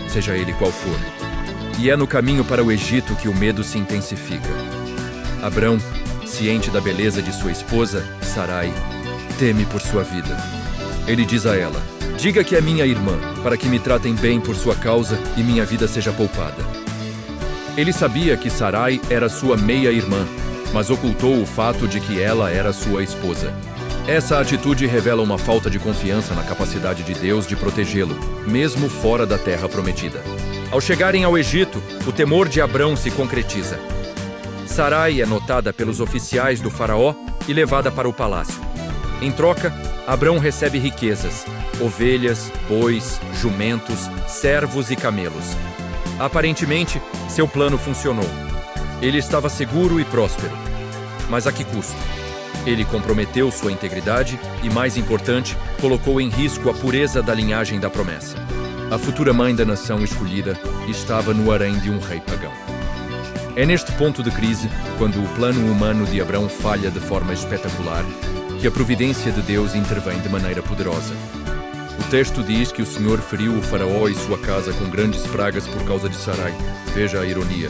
seja ele qual for. E é no caminho para o Egito que o medo se intensifica. Abrão, ciente da beleza de sua esposa, Sarai, teme por sua vida. Ele diz a ela: diga que é minha irmã, para que me tratem bem por sua causa e minha vida seja poupada. Ele sabia que Sarai era sua meia-irmã, mas ocultou o fato de que ela era sua esposa. Essa atitude revela uma falta de confiança na capacidade de Deus de protegê-lo, mesmo fora da terra prometida. Ao chegarem ao Egito, o temor de Abrão se concretiza. Sarai é notada pelos oficiais do faraó e levada para o palácio. Em troca, Abrão recebe riquezas, ovelhas, bois, jumentos, servos e camelos. Aparentemente, seu plano funcionou. Ele estava seguro e próspero. Mas a que custo? Ele comprometeu sua integridade e, mais importante, colocou em risco a pureza da linhagem da promessa. A futura mãe da nação escolhida estava no harém de um rei pagão. É neste ponto de crise, quando o plano humano de Abrão falha de forma espetacular, que a providência de Deus intervém de maneira poderosa. O texto diz que o Senhor feriu o faraó e sua casa com grandes pragas por causa de Sarai. Veja a ironia.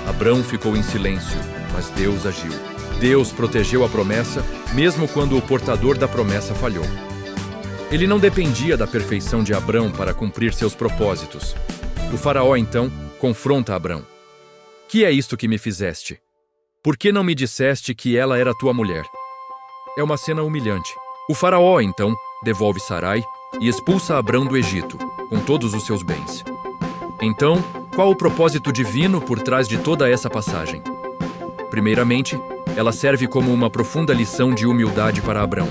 Abrão ficou em silêncio, mas Deus agiu. Deus protegeu a promessa, mesmo quando o portador da promessa falhou. Ele não dependia da perfeição de Abrão para cumprir seus propósitos. O faraó, então, confronta Abrão. Que é isto que me fizeste? Por que não me disseste que ela era tua mulher? É uma cena humilhante. O faraó, então, devolve Sarai e expulsa Abrão do Egito, com todos os seus bens. Então, qual o propósito divino por trás de toda essa passagem? Primeiramente, ela serve como uma profunda lição de humildade para Abrão.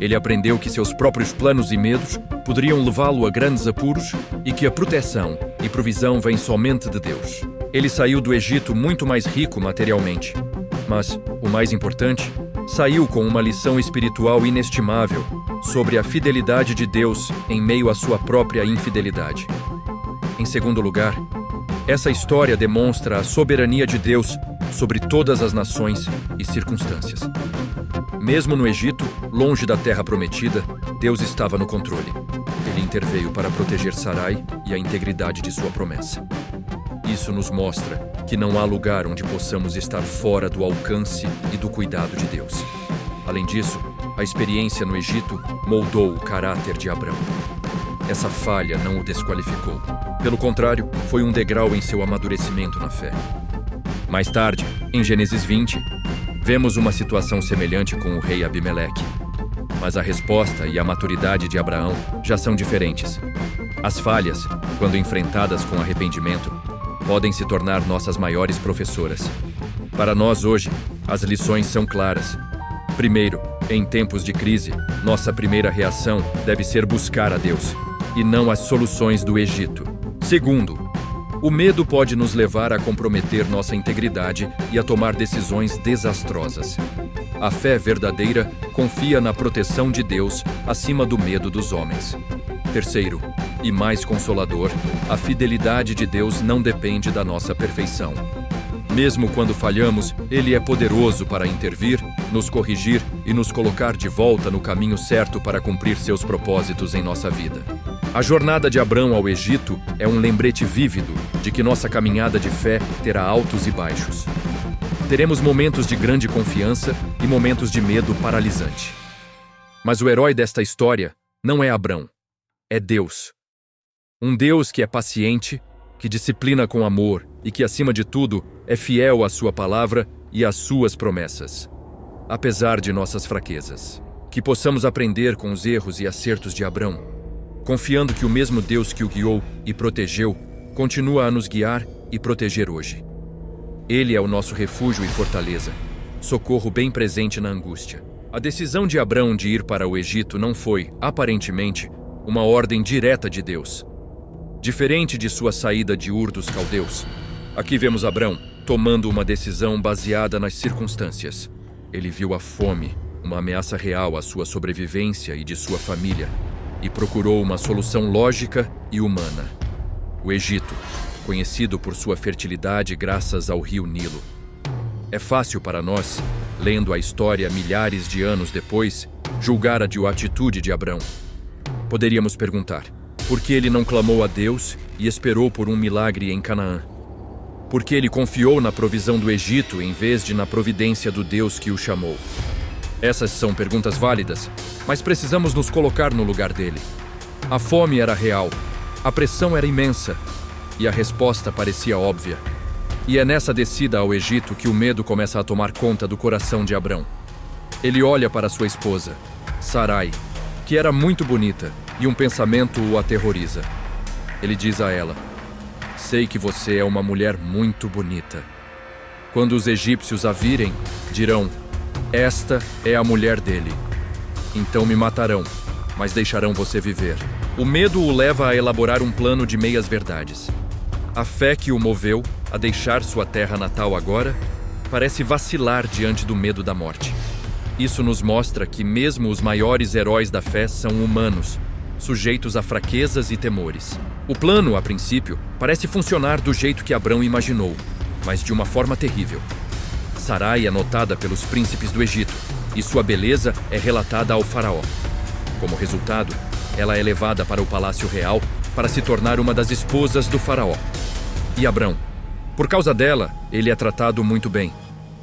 Ele aprendeu que seus próprios planos e medos poderiam levá-lo a grandes apuros e que a proteção e provisão vêm somente de Deus. Ele saiu do Egito muito mais rico materialmente, mas, o mais importante, saiu com uma lição espiritual inestimável sobre a fidelidade de Deus em meio à sua própria infidelidade. Em segundo lugar, essa história demonstra a soberania de Deus sobre todas as nações e circunstâncias. Mesmo no Egito, longe da terra prometida, Deus estava no controle. Ele interveio para proteger Sarai e a integridade de sua promessa. Isso nos mostra que não há lugar onde possamos estar fora do alcance e do cuidado de Deus. Além disso, a experiência no Egito moldou o caráter de Abrão. Essa falha não o desqualificou. Pelo contrário, foi um degrau em seu amadurecimento na fé. Mais tarde, em Gênesis 20, vemos uma situação semelhante com o rei Abimeleque. Mas a resposta e a maturidade de Abraão já são diferentes. As falhas, quando enfrentadas com arrependimento, podem se tornar nossas maiores professoras. Para nós hoje, as lições são claras. Primeiro, em tempos de crise, nossa primeira reação deve ser buscar a Deus, e não as soluções do Egito. Segundo, o medo pode nos levar a comprometer nossa integridade e a tomar decisões desastrosas. A fé verdadeira confia na proteção de Deus acima do medo dos homens. Terceiro, e mais consolador, a fidelidade de Deus não depende da nossa perfeição. Mesmo quando falhamos, Ele é poderoso para intervir, nos corrigir e nos colocar de volta no caminho certo para cumprir seus propósitos em nossa vida. A jornada de Abrão ao Egito é um lembrete vívido de que nossa caminhada de fé terá altos e baixos. Teremos momentos de grande confiança e momentos de medo paralisante. Mas o herói desta história não é Abrão, é Deus. Um Deus que é paciente, que disciplina com amor e que, acima de tudo, é fiel à sua palavra e às suas promessas. Apesar de nossas fraquezas, que possamos aprender com os erros e acertos de Abrão, confiando que o mesmo Deus que o guiou e protegeu continua a nos guiar e proteger hoje. Ele é o nosso refúgio e fortaleza, socorro bem presente na angústia. A decisão de Abrão de ir para o Egito não foi, aparentemente, uma ordem direta de Deus. Diferente de sua saída de Ur dos Caldeus, aqui vemos Abrão tomando uma decisão baseada nas circunstâncias. Ele viu a fome, uma ameaça real à sua sobrevivência e de sua família, e procurou uma solução lógica e humana. O Egito, conhecido por sua fertilidade graças ao rio Nilo. É fácil para nós lendo a história milhares de anos depois, julgar a atitude de Abrão. Poderíamos perguntar: por que ele não clamou a Deus e esperou por um milagre em Canaã? Por que ele confiou na provisão do Egito em vez de na providência do Deus que o chamou? Essas são perguntas válidas, mas precisamos nos colocar no lugar dele. A fome era real, a pressão era imensa, e a resposta parecia óbvia. E é nessa descida ao Egito que o medo começa a tomar conta do coração de Abrão. Ele olha para sua esposa, Sarai, que era muito bonita, e um pensamento o aterroriza. Ele diz a ela: sei que você é uma mulher muito bonita. Quando os egípcios a virem, dirão: esta é a mulher dele. Então me matarão, mas deixarão você viver. O medo o leva a elaborar um plano de meias-verdades. A fé que o moveu a deixar sua terra natal agora parece vacilar diante do medo da morte. Isso nos mostra que mesmo os maiores heróis da fé são humanos, sujeitos a fraquezas e temores. O plano, a princípio, parece funcionar do jeito que Abrão imaginou, mas de uma forma terrível. Sarai é notada pelos príncipes do Egito, e sua beleza é relatada ao faraó. Como resultado, ela é levada para o palácio real para se tornar uma das esposas do faraó. E Abrão? Por causa dela, ele é tratado muito bem.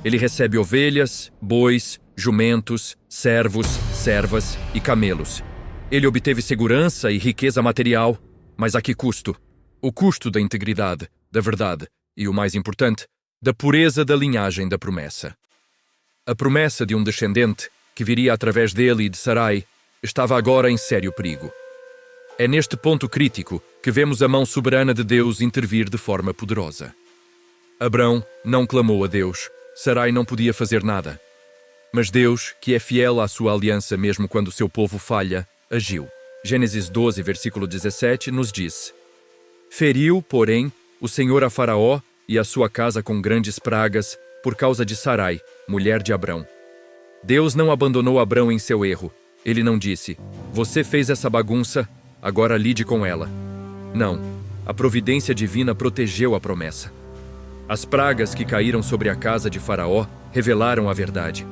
Ele recebe ovelhas, bois, jumentos, servos, servas e camelos. Ele obteve segurança e riqueza material, mas a que custo? O custo da integridade, da verdade e, o mais importante, da pureza da linhagem da promessa. A promessa de um descendente, que viria através dele e de Sarai, estava agora em sério perigo. É neste ponto crítico que vemos a mão soberana de Deus intervir de forma poderosa. Abrão não clamou a Deus, Sarai não podia fazer nada. Mas Deus, que é fiel à sua aliança mesmo quando seu povo falha, agiu. Gênesis 12, versículo 17, nos diz: feriu, porém, o Senhor a Faraó e a sua casa com grandes pragas por causa de Sarai, mulher de Abrão. Deus não abandonou Abrão em seu erro. Ele não disse: você fez essa bagunça, agora lide com ela. Não, a providência divina protegeu a promessa. As pragas que caíram sobre a casa de Faraó revelaram a verdade.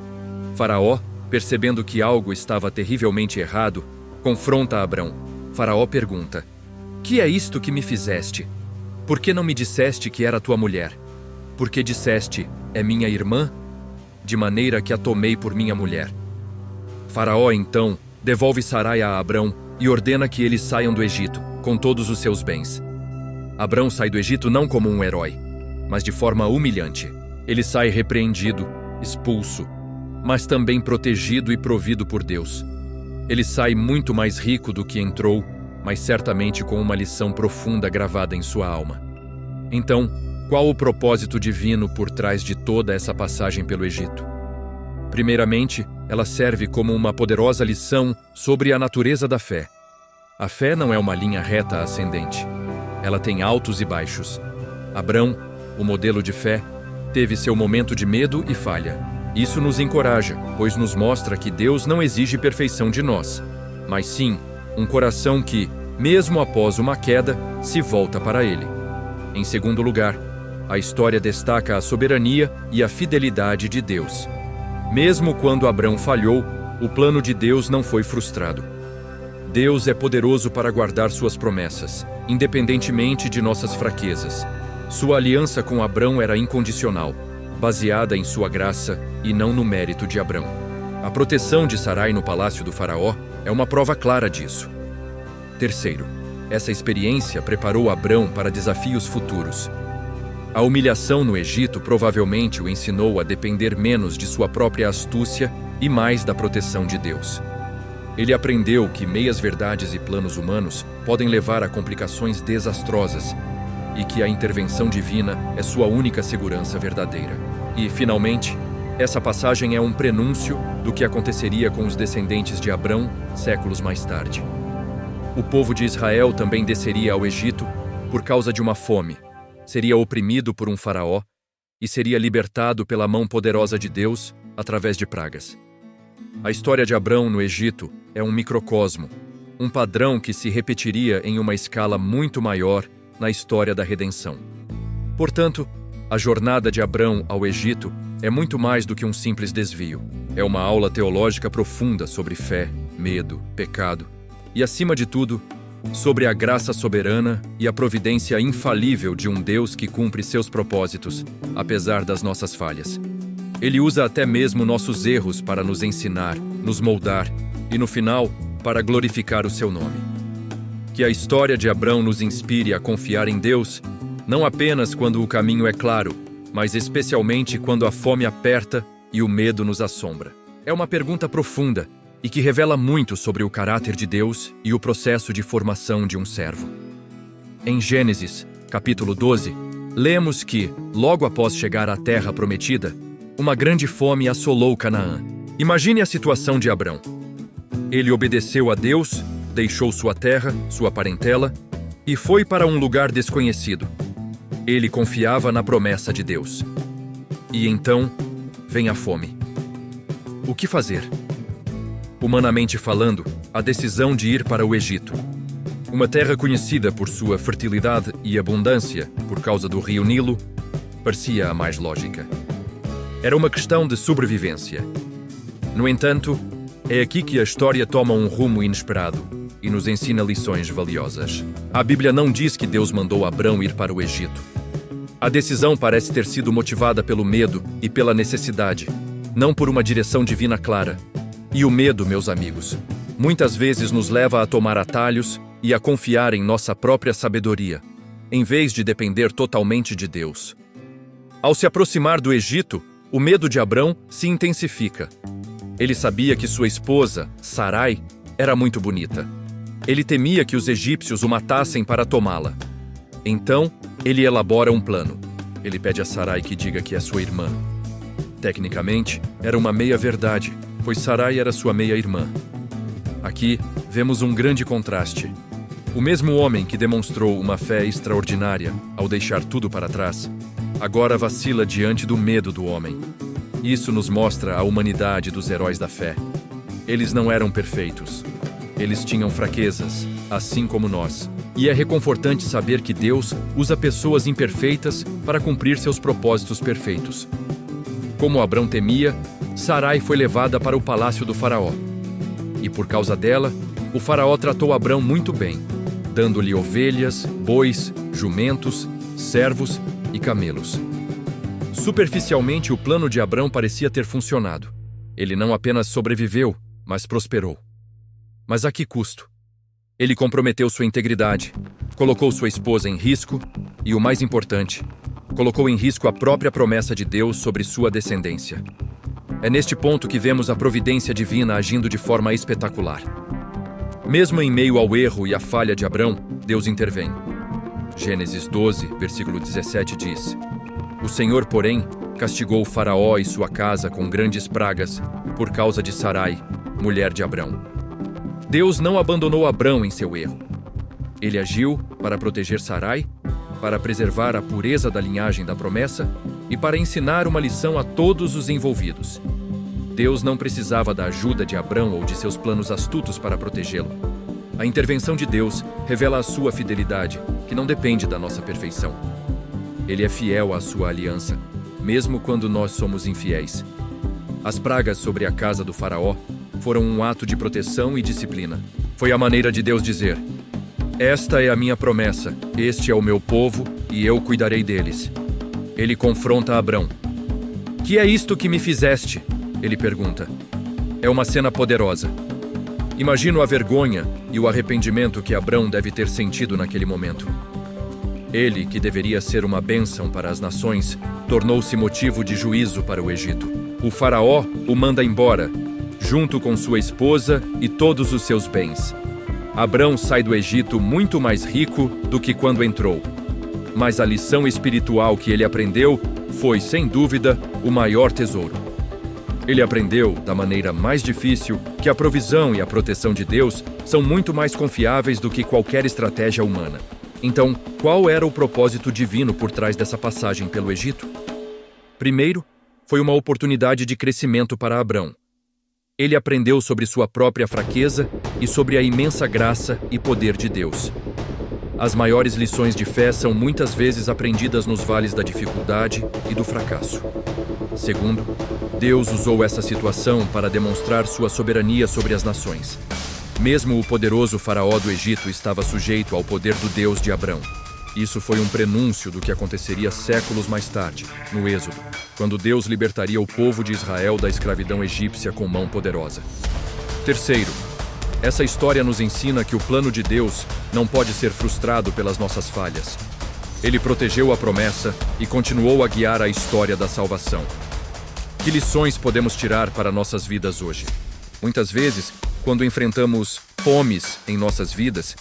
Faraó, percebendo que algo estava terrivelmente errado, confronta Abrão. Faraó pergunta: que é isto que me fizeste? Por que não me disseste que era tua mulher? Por que disseste: é minha irmã? De maneira que a tomei por minha mulher. Faraó, então, devolve Sarai a Abrão e ordena que eles saiam do Egito, com todos os seus bens. Abrão sai do Egito não como um herói, mas de forma humilhante. Ele sai repreendido, expulso, mas também protegido e provido por Deus. Ele sai muito mais rico do que entrou, mas certamente com uma lição profunda gravada em sua alma. Então, qual o propósito divino por trás de toda essa passagem pelo Egito? Primeiramente, ela serve como uma poderosa lição sobre a natureza da fé. A fé não é uma linha reta ascendente. Ela tem altos e baixos. Abrão, o modelo de fé, teve seu momento de medo e falha. Isso nos encoraja, pois nos mostra que Deus não exige perfeição de nós, mas sim um coração que, mesmo após uma queda, se volta para Ele. Em segundo lugar, a história destaca a soberania e a fidelidade de Deus. Mesmo quando Abrão falhou, o plano de Deus não foi frustrado. Deus é poderoso para guardar suas promessas, independentemente de nossas fraquezas. Sua aliança com Abrão era incondicional, baseada em sua graça e não no mérito de Abrão. A proteção de Sarai no palácio do faraó é uma prova clara disso. Terceiro, essa experiência preparou Abrão para desafios futuros. A humilhação no Egito provavelmente o ensinou a depender menos de sua própria astúcia e mais da proteção de Deus. Ele aprendeu que meias-verdades e planos humanos podem levar a complicações desastrosas e que a intervenção divina é sua única segurança verdadeira. E, finalmente, essa passagem é um prenúncio do que aconteceria com os descendentes de Abrão séculos mais tarde. O povo de Israel também desceria ao Egito por causa de uma fome, seria oprimido por um faraó e seria libertado pela mão poderosa de Deus através de pragas. A história de Abrão no Egito é um microcosmo, um padrão que se repetiria em uma escala muito maior na história da redenção. Portanto, A jornada de Abrão ao Egito é muito mais do que um simples desvio. É uma aula teológica profunda sobre fé, medo, pecado e, acima de tudo, sobre a graça soberana e a providência infalível de um Deus que cumpre seus propósitos, apesar das nossas falhas. Ele usa até mesmo nossos erros para nos ensinar, nos moldar e, no final, para glorificar o seu nome. Que a história de Abrão nos inspire a confiar em Deus, não apenas quando o caminho é claro, mas especialmente quando a fome aperta e o medo nos assombra. É uma pergunta profunda e que revela muito sobre o caráter de Deus e o processo de formação de um servo. Em Gênesis, capítulo 12, lemos que, logo após chegar à terra prometida, uma grande fome assolou Canaã. Imagine a situação de Abrão. Ele obedeceu a Deus, deixou sua terra, sua parentela, e foi para um lugar desconhecido. Ele confiava na promessa de Deus. E então, vem a fome. O que fazer? Humanamente falando, a decisão de ir para o Egito. Uma terra conhecida por sua fertilidade e abundância por causa do rio Nilo, parecia a mais lógica. Era uma questão de sobrevivência. No entanto, é aqui que a história toma um rumo inesperado e nos ensina lições valiosas. A Bíblia não diz que Deus mandou Abrão ir para o Egito. A decisão parece ter sido motivada pelo medo e pela necessidade, não por uma direção divina clara. E o medo, meus amigos, muitas vezes nos leva a tomar atalhos e a confiar em nossa própria sabedoria, em vez de depender totalmente de Deus. Ao se aproximar do Egito, o medo de Abrão se intensifica. Ele sabia que sua esposa, Sarai, era muito bonita. Ele temia que os egípcios o matassem para tomá-la. Então, ele elabora um plano. Ele pede a Sarai que diga que é sua irmã. Tecnicamente, era uma meia-verdade, pois Sarai era sua meia-irmã. Aqui, vemos um grande contraste. O mesmo homem que demonstrou uma fé extraordinária ao deixar tudo para trás, agora vacila diante do medo do homem. Isso nos mostra a humanidade dos heróis da fé. Eles não eram perfeitos. Eles tinham fraquezas, assim como nós. E é reconfortante saber que Deus usa pessoas imperfeitas para cumprir seus propósitos perfeitos. Como Abrão temia, Sarai foi levada para o palácio do faraó. E por causa dela, o faraó tratou Abrão muito bem, dando-lhe ovelhas, bois, jumentos, servos e camelos. Superficialmente, o plano de Abrão parecia ter funcionado. Ele não apenas sobreviveu, mas prosperou. Mas a que custo? Ele comprometeu sua integridade, colocou sua esposa em risco e, o mais importante, colocou em risco a própria promessa de Deus sobre sua descendência. É neste ponto que vemos a providência divina agindo de forma espetacular. Mesmo em meio ao erro e à falha de Abrão, Deus intervém. Gênesis 12, versículo 17 diz: O Senhor, porém, castigou o faraó e sua casa com grandes pragas por causa de Sarai, mulher de Abrão. Deus não abandonou Abrão em seu erro. Ele agiu para proteger Sarai, para preservar a pureza da linhagem da promessa e para ensinar uma lição a todos os envolvidos. Deus não precisava da ajuda de Abrão ou de seus planos astutos para protegê-lo. A intervenção de Deus revela a sua fidelidade, que não depende da nossa perfeição. Ele é fiel à sua aliança, mesmo quando nós somos infiéis. As pragas sobre a casa do faraó foram um ato de proteção e disciplina. Foi a maneira de Deus dizer: Esta é a minha promessa, este é o meu povo e eu cuidarei deles. Ele confronta Abrão. Que é isto que me fizeste? Ele pergunta. É uma cena poderosa. Imagino a vergonha e o arrependimento que Abrão deve ter sentido naquele momento. Ele, que deveria ser uma bênção para as nações, tornou-se motivo de juízo para o Egito. O faraó o manda embora, junto com sua esposa e todos os seus bens. Abrão sai do Egito muito mais rico do que quando entrou. Mas a lição espiritual que ele aprendeu foi, sem dúvida, o maior tesouro. Ele aprendeu, da maneira mais difícil, que a provisão e a proteção de Deus são muito mais confiáveis do que qualquer estratégia humana. Então, qual era o propósito divino por trás dessa passagem pelo Egito? Primeiro, foi uma oportunidade de crescimento para Abrão. Ele aprendeu sobre sua própria fraqueza e sobre a imensa graça e poder de Deus. As maiores lições de fé são muitas vezes aprendidas nos vales da dificuldade e do fracasso. Segundo, Deus usou essa situação para demonstrar sua soberania sobre as nações. Mesmo o poderoso faraó do Egito estava sujeito ao poder do Deus de Abrão. Isso foi um prenúncio do que aconteceria séculos mais tarde, no Êxodo, quando Deus libertaria o povo de Israel da escravidão egípcia com mão poderosa. Terceiro, essa história nos ensina que o plano de Deus não pode ser frustrado pelas nossas falhas. Ele protegeu a promessa e continuou a guiar a história da salvação. Que lições podemos tirar para nossas vidas hoje? Muitas vezes, quando enfrentamos fomes em nossas vidas,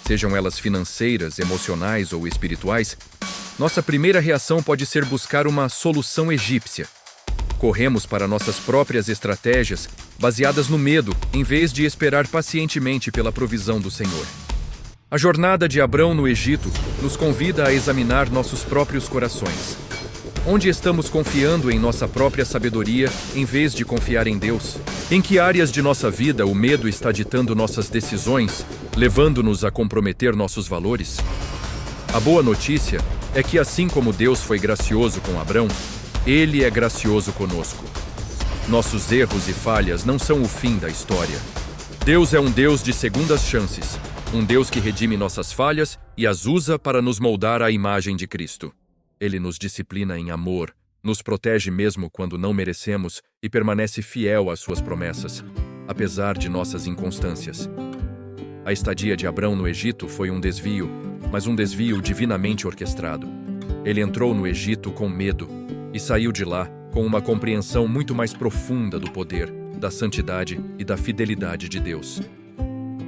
sejam elas financeiras, emocionais ou espirituais, nossa primeira reação pode ser buscar uma solução egípcia. Corremos para nossas próprias estratégias, baseadas no medo, em vez de esperar pacientemente pela provisão do Senhor. A jornada de Abrão no Egito nos convida a examinar nossos próprios corações. Onde estamos confiando em nossa própria sabedoria, em vez de confiar em Deus? Em que áreas de nossa vida o medo está ditando nossas decisões, levando-nos a comprometer nossos valores? A boa notícia é que, assim como Deus foi gracioso com Abrão, Ele é gracioso conosco. Nossos erros e falhas não são o fim da história. Deus é um Deus de segundas chances, um Deus que redime nossas falhas e as usa para nos moldar à imagem de Cristo. Ele nos disciplina em amor, nos protege mesmo quando não merecemos e permanece fiel às suas promessas, apesar de nossas inconstâncias. A estadia de Abrão no Egito foi um desvio, mas um desvio divinamente orquestrado. Ele entrou no Egito com medo e saiu de lá com uma compreensão muito mais profunda do poder, da santidade e da fidelidade de Deus.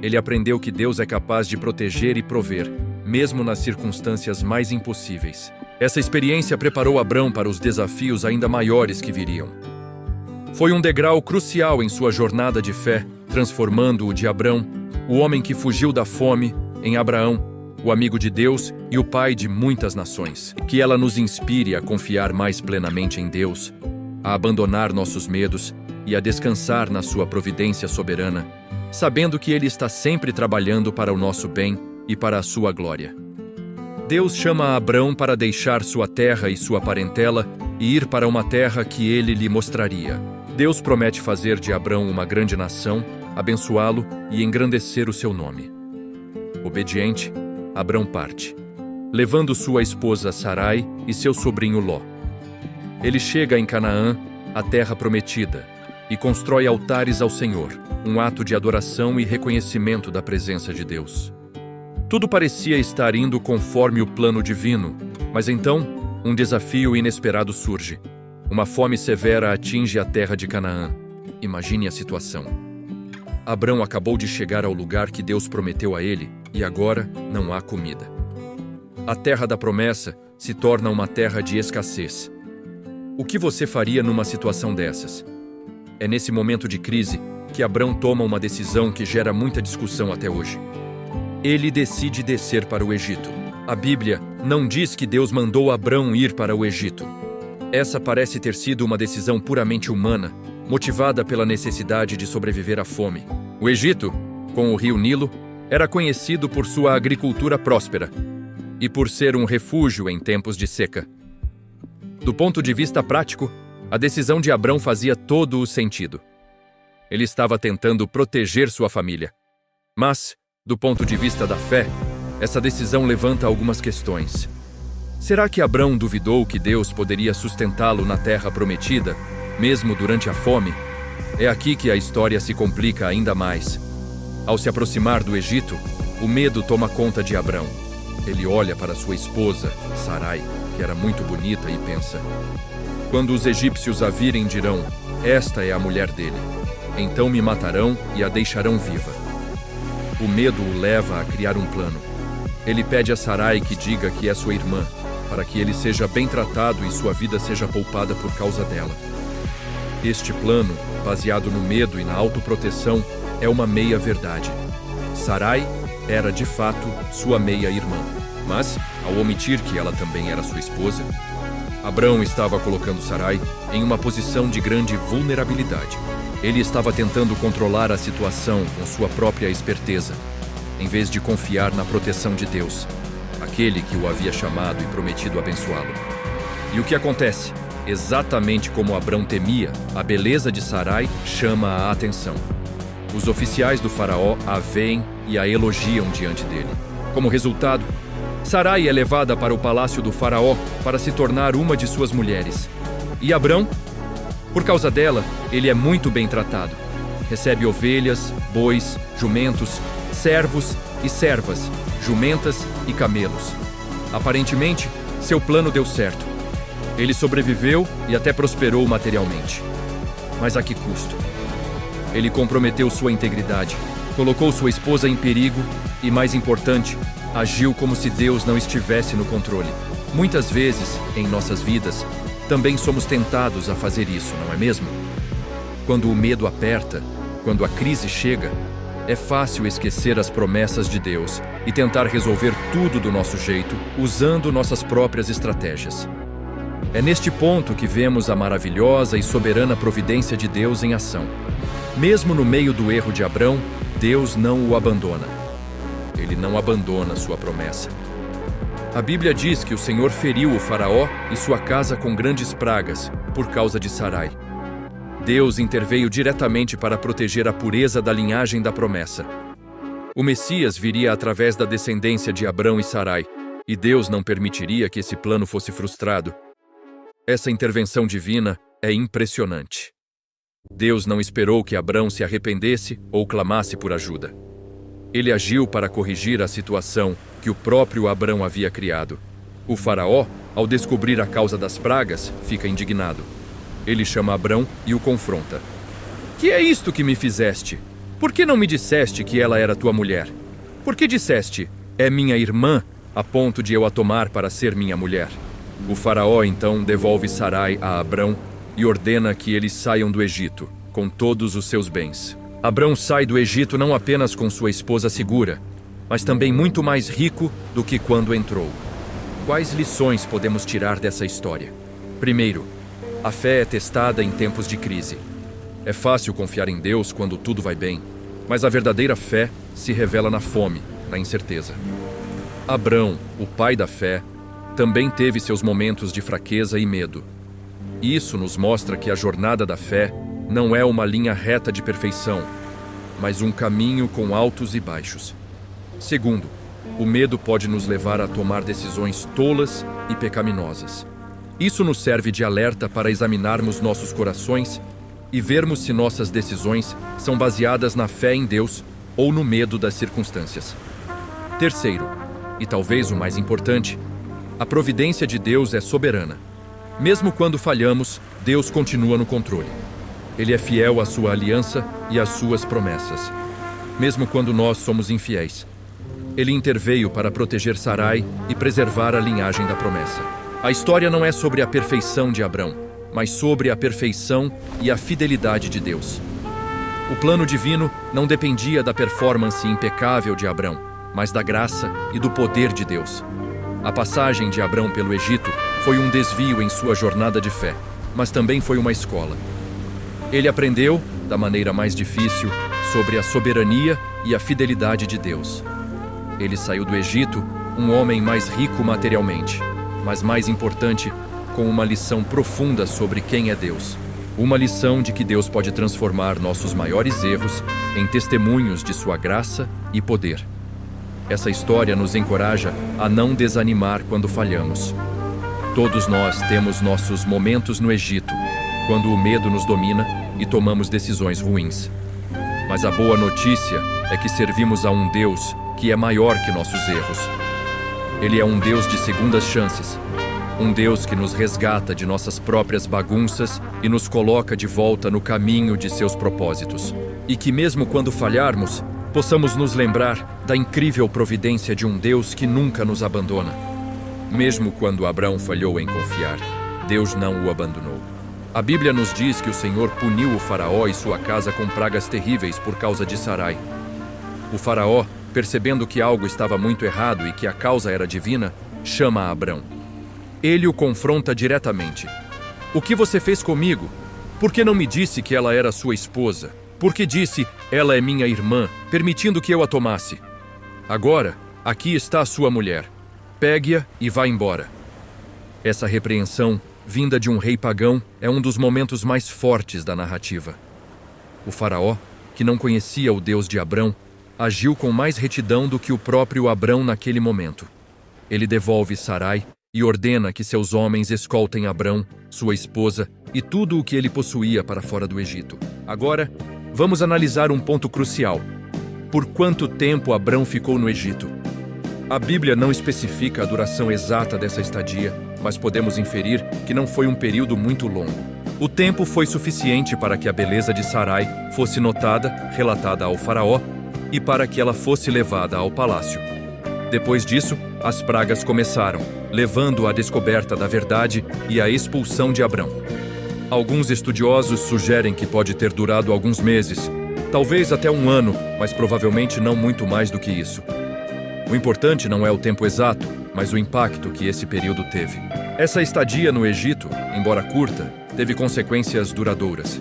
Ele aprendeu que Deus é capaz de proteger e prover, mesmo nas circunstâncias mais impossíveis. Essa experiência preparou Abrão para os desafios ainda maiores que viriam. Foi um degrau crucial em sua jornada de fé, transformando-o de Abrão, o homem que fugiu da fome, em Abraão, o amigo de Deus e o pai de muitas nações. Que ela nos inspire a confiar mais plenamente em Deus, a abandonar nossos medos e a descansar na sua providência soberana, sabendo que Ele está sempre trabalhando para o nosso bem e para a sua glória. Deus chama Abrão para deixar sua terra e sua parentela e ir para uma terra que Ele lhe mostraria. Deus promete fazer de Abrão uma grande nação, abençoá-lo e engrandecer o seu nome. Obediente, Abrão parte, levando sua esposa Sarai e seu sobrinho Ló. Ele chega em Canaã, a terra prometida, e constrói altares ao Senhor, um ato de adoração e reconhecimento da presença de Deus. Tudo parecia estar indo conforme o plano divino, mas então, um desafio inesperado surge. Uma fome severa atinge a terra de Canaã. Imagine a situação. Abrão acabou de chegar ao lugar que Deus prometeu a ele, e agora não há comida. A terra da promessa se torna uma terra de escassez. O que você faria numa situação dessas? É nesse momento de crise que Abrão toma uma decisão que gera muita discussão até hoje. Ele decide descer para o Egito. A Bíblia não diz que Deus mandou Abrão ir para o Egito. Essa parece ter sido uma decisão puramente humana, motivada pela necessidade de sobreviver à fome. O Egito, com o rio Nilo, era conhecido por sua agricultura próspera e por ser um refúgio em tempos de seca. Do ponto de vista prático, a decisão de Abrão fazia todo o sentido. Ele estava tentando proteger sua família. Mas, do ponto de vista da fé, essa decisão levanta algumas questões. Será que Abrão duvidou que Deus poderia sustentá-lo na terra prometida, mesmo durante a fome? É aqui que a história se complica ainda mais. Ao se aproximar do Egito, o medo toma conta de Abrão. Ele olha para sua esposa, Sarai, que era muito bonita, e pensa: quando os egípcios a virem, dirão: esta é a mulher dele. Então me matarão e a deixarão viva. O medo o leva a criar um plano. Ele pede a Sarai que diga que é sua irmã, para que ele seja bem tratado e sua vida seja poupada por causa dela. Este plano, baseado no medo e na autoproteção, é uma meia-verdade. Sarai era, de fato, sua meia-irmã, mas, ao omitir que ela também era sua esposa, Abrão estava colocando Sarai em uma posição de grande vulnerabilidade. Ele estava tentando controlar a situação com sua própria esperteza. em vez de confiar na proteção de Deus, aquele que o havia chamado e prometido abençoá-lo. E o que acontece? Exatamente como Abrão temia, a beleza de Sarai chama a atenção. Os oficiais do faraó a veem e a elogiam diante dele. Como resultado, Sarai é levada para o palácio do faraó para se tornar uma de suas mulheres. E Abrão? Por causa dela, ele é muito bem tratado. Recebe ovelhas, bois, jumentos, servos e servas, jumentas e camelos. Aparentemente, seu plano deu certo. Ele sobreviveu e até prosperou materialmente. Mas a que custo? Ele comprometeu sua integridade, colocou sua esposa em perigo e, mais importante, agiu como se Deus não estivesse no controle. Muitas vezes, em nossas vidas, também somos tentados a fazer isso, não é mesmo? Quando o medo aperta, quando a crise chega, é fácil esquecer as promessas de Deus e tentar resolver tudo do nosso jeito, usando nossas próprias estratégias. É neste ponto que vemos a maravilhosa e soberana providência de Deus em ação. Mesmo no meio do erro de Abrão, Deus não o abandona. Ele não abandona sua promessa. A Bíblia diz que o Senhor feriu o faraó e sua casa com grandes pragas, por causa de Sarai. Deus interveio diretamente para proteger a pureza da linhagem da promessa. O Messias viria através da descendência de Abrão e Sarai, e Deus não permitiria que esse plano fosse frustrado. Essa intervenção divina é impressionante. Deus não esperou que Abrão se arrependesse ou clamasse por ajuda. Ele agiu para corrigir a situação que o próprio Abrão havia criado. O faraó, ao descobrir a causa das pragas, fica indignado. Ele chama Abrão e o confronta. Que é isto que me fizeste? Por que não me disseste que ela era tua mulher? Por que disseste, é minha irmã, a ponto de eu a tomar para ser minha mulher? O faraó então devolve Sarai a Abrão e ordena que eles saiam do Egito, com todos os seus bens. Abrão sai do Egito não apenas com sua esposa segura, mas também muito mais rico do que quando entrou. Quais lições podemos tirar dessa história? Primeiro, a fé é testada em tempos de crise. É fácil confiar em Deus quando tudo vai bem, mas a verdadeira fé se revela na fome, na incerteza. Abrão, o pai da fé, também teve seus momentos de fraqueza e medo. Isso nos mostra que a jornada da fé não é uma linha reta de perfeição, mas um caminho com altos e baixos. Segundo, o medo pode nos levar a tomar decisões tolas e pecaminosas. Isso nos serve de alerta para examinarmos nossos corações e vermos se nossas decisões são baseadas na fé em Deus ou no medo das circunstâncias. Terceiro, e talvez o mais importante, a providência de Deus é soberana. Mesmo quando falhamos, Deus continua no controle. Ele é fiel à sua aliança e às suas promessas. Mesmo quando nós somos infiéis, Ele interveio para proteger Sarai e preservar a linhagem da promessa. A história não é sobre a perfeição de Abrão, mas sobre a perfeição e a fidelidade de Deus. O plano divino não dependia da performance impecável de Abrão, mas da graça e do poder de Deus. A passagem de Abrão pelo Egito foi um desvio em sua jornada de fé, mas também foi uma escola. Ele aprendeu, da maneira mais difícil, sobre a soberania e a fidelidade de Deus. Ele saiu do Egito um homem mais rico materialmente, mas mais importante, com uma lição profunda sobre quem é Deus. Uma lição de que Deus pode transformar nossos maiores erros em testemunhos de sua graça e poder. Essa história nos encoraja a não desanimar quando falhamos. Todos nós temos nossos momentos no Egito, quando o medo nos domina e tomamos decisões ruins. Mas a boa notícia é que servimos a um Deus que é maior que nossos erros. Ele é um Deus de segundas chances, um Deus que nos resgata de nossas próprias bagunças e nos coloca de volta no caminho de seus propósitos. E que mesmo quando falharmos, possamos nos lembrar da incrível providência de um Deus que nunca nos abandona. Mesmo quando Abrão falhou em confiar, Deus não o abandonou. A Bíblia nos diz que o Senhor puniu o faraó e sua casa com pragas terríveis por causa de Sarai. O faraó, percebendo que algo estava muito errado e que a causa era divina, chama a Abrão. Ele o confronta diretamente. O que você fez comigo? Por que não me disse que ela era sua esposa? Por que disse, ela é minha irmã, permitindo que eu a tomasse? Agora, aqui está a sua mulher. Pegue-a e vá embora. Essa repreensão, vinda de um rei pagão, é um dos momentos mais fortes da narrativa. O faraó, que não conhecia o Deus de Abrão, agiu com mais retidão do que o próprio Abrão naquele momento. Ele devolve Sarai e ordena que seus homens escoltem Abrão, sua esposa e tudo o que ele possuía para fora do Egito. Agora, vamos analisar um ponto crucial. Por quanto tempo Abrão ficou no Egito? A Bíblia não especifica a duração exata dessa estadia, mas podemos inferir que não foi um período muito longo. O tempo foi suficiente para que a beleza de Sarai fosse notada, relatada ao faraó, e para que ela fosse levada ao palácio. Depois disso, as pragas começaram, levando à descoberta da verdade e à expulsão de Abrão. Alguns estudiosos sugerem que pode ter durado alguns meses, talvez até um ano, mas provavelmente não muito mais do que isso. O importante não é o tempo exato, mas o impacto que esse período teve. Essa estadia no Egito, embora curta, teve consequências duradouras.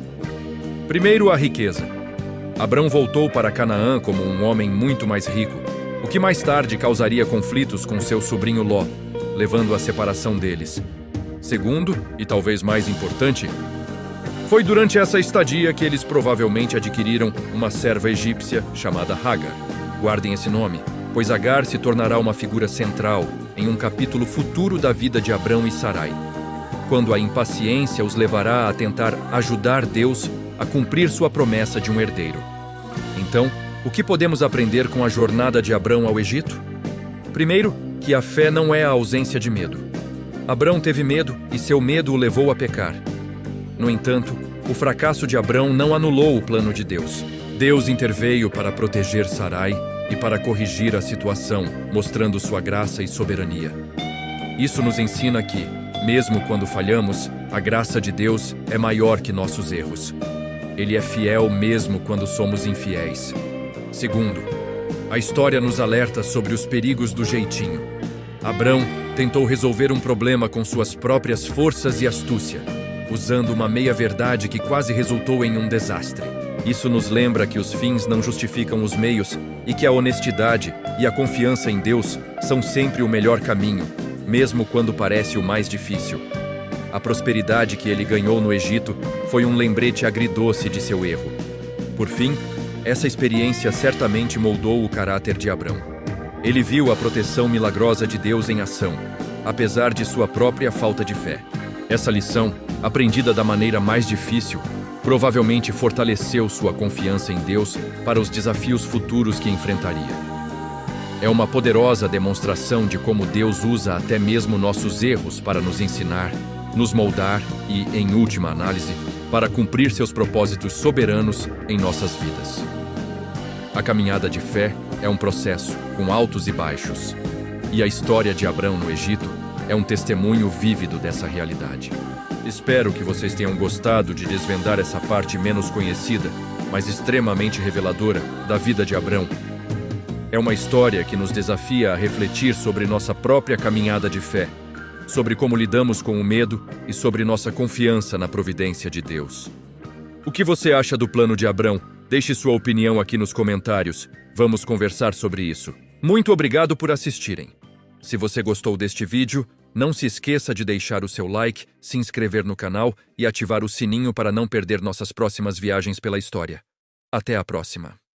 Primeiro, a riqueza. Abrão voltou para Canaã como um homem muito mais rico, o que mais tarde causaria conflitos com seu sobrinho Ló, levando à separação deles. Segundo, e talvez mais importante, foi durante essa estadia que eles provavelmente adquiriram uma serva egípcia chamada Hagar. Guardem esse nome, pois Agar se tornará uma figura central em um capítulo futuro da vida de Abrão e Sarai, quando a impaciência os levará a tentar ajudar Deus a cumprir sua promessa de um herdeiro. Então, o que podemos aprender com a jornada de Abrão ao Egito? Primeiro, que a fé não é a ausência de medo. Abrão teve medo e seu medo o levou a pecar. No entanto, o fracasso de Abrão não anulou o plano de Deus. Deus interveio para proteger Sarai e para corrigir a situação, mostrando sua graça e soberania. Isso nos ensina que, mesmo quando falhamos, a graça de Deus é maior que nossos erros. Ele é fiel mesmo quando somos infiéis. Segundo, a história nos alerta sobre os perigos do jeitinho. Abrão tentou resolver um problema com suas próprias forças e astúcia, usando uma meia-verdade que quase resultou em um desastre. Isso nos lembra que os fins não justificam os meios e que a honestidade e a confiança em Deus são sempre o melhor caminho, mesmo quando parece o mais difícil. A prosperidade que ele ganhou no Egito foi um lembrete agridoce de seu erro. Por fim, essa experiência certamente moldou o caráter de Abrão. Ele viu a proteção milagrosa de Deus em ação, apesar de sua própria falta de fé. Essa lição, aprendida da maneira mais difícil, provavelmente fortaleceu sua confiança em Deus para os desafios futuros que enfrentaria. É uma poderosa demonstração de como Deus usa até mesmo nossos erros para nos ensinar, nos moldar e, em última análise, para cumprir seus propósitos soberanos em nossas vidas. A caminhada de fé é um processo com altos e baixos, e a história de Abrão no Egito é um testemunho vívido dessa realidade. Espero que vocês tenham gostado de desvendar essa parte menos conhecida, mas extremamente reveladora, da vida de Abrão. É uma história que nos desafia a refletir sobre nossa própria caminhada de fé, sobre como lidamos com o medo e sobre nossa confiança na providência de Deus. O que você acha do plano de Abrão? Deixe sua opinião aqui nos comentários. Vamos conversar sobre isso. Muito obrigado por assistirem. Se você gostou deste vídeo, não se esqueça de deixar o seu like, se inscrever no canal e ativar o sininho para não perder nossas próximas viagens pela história. Até a próxima!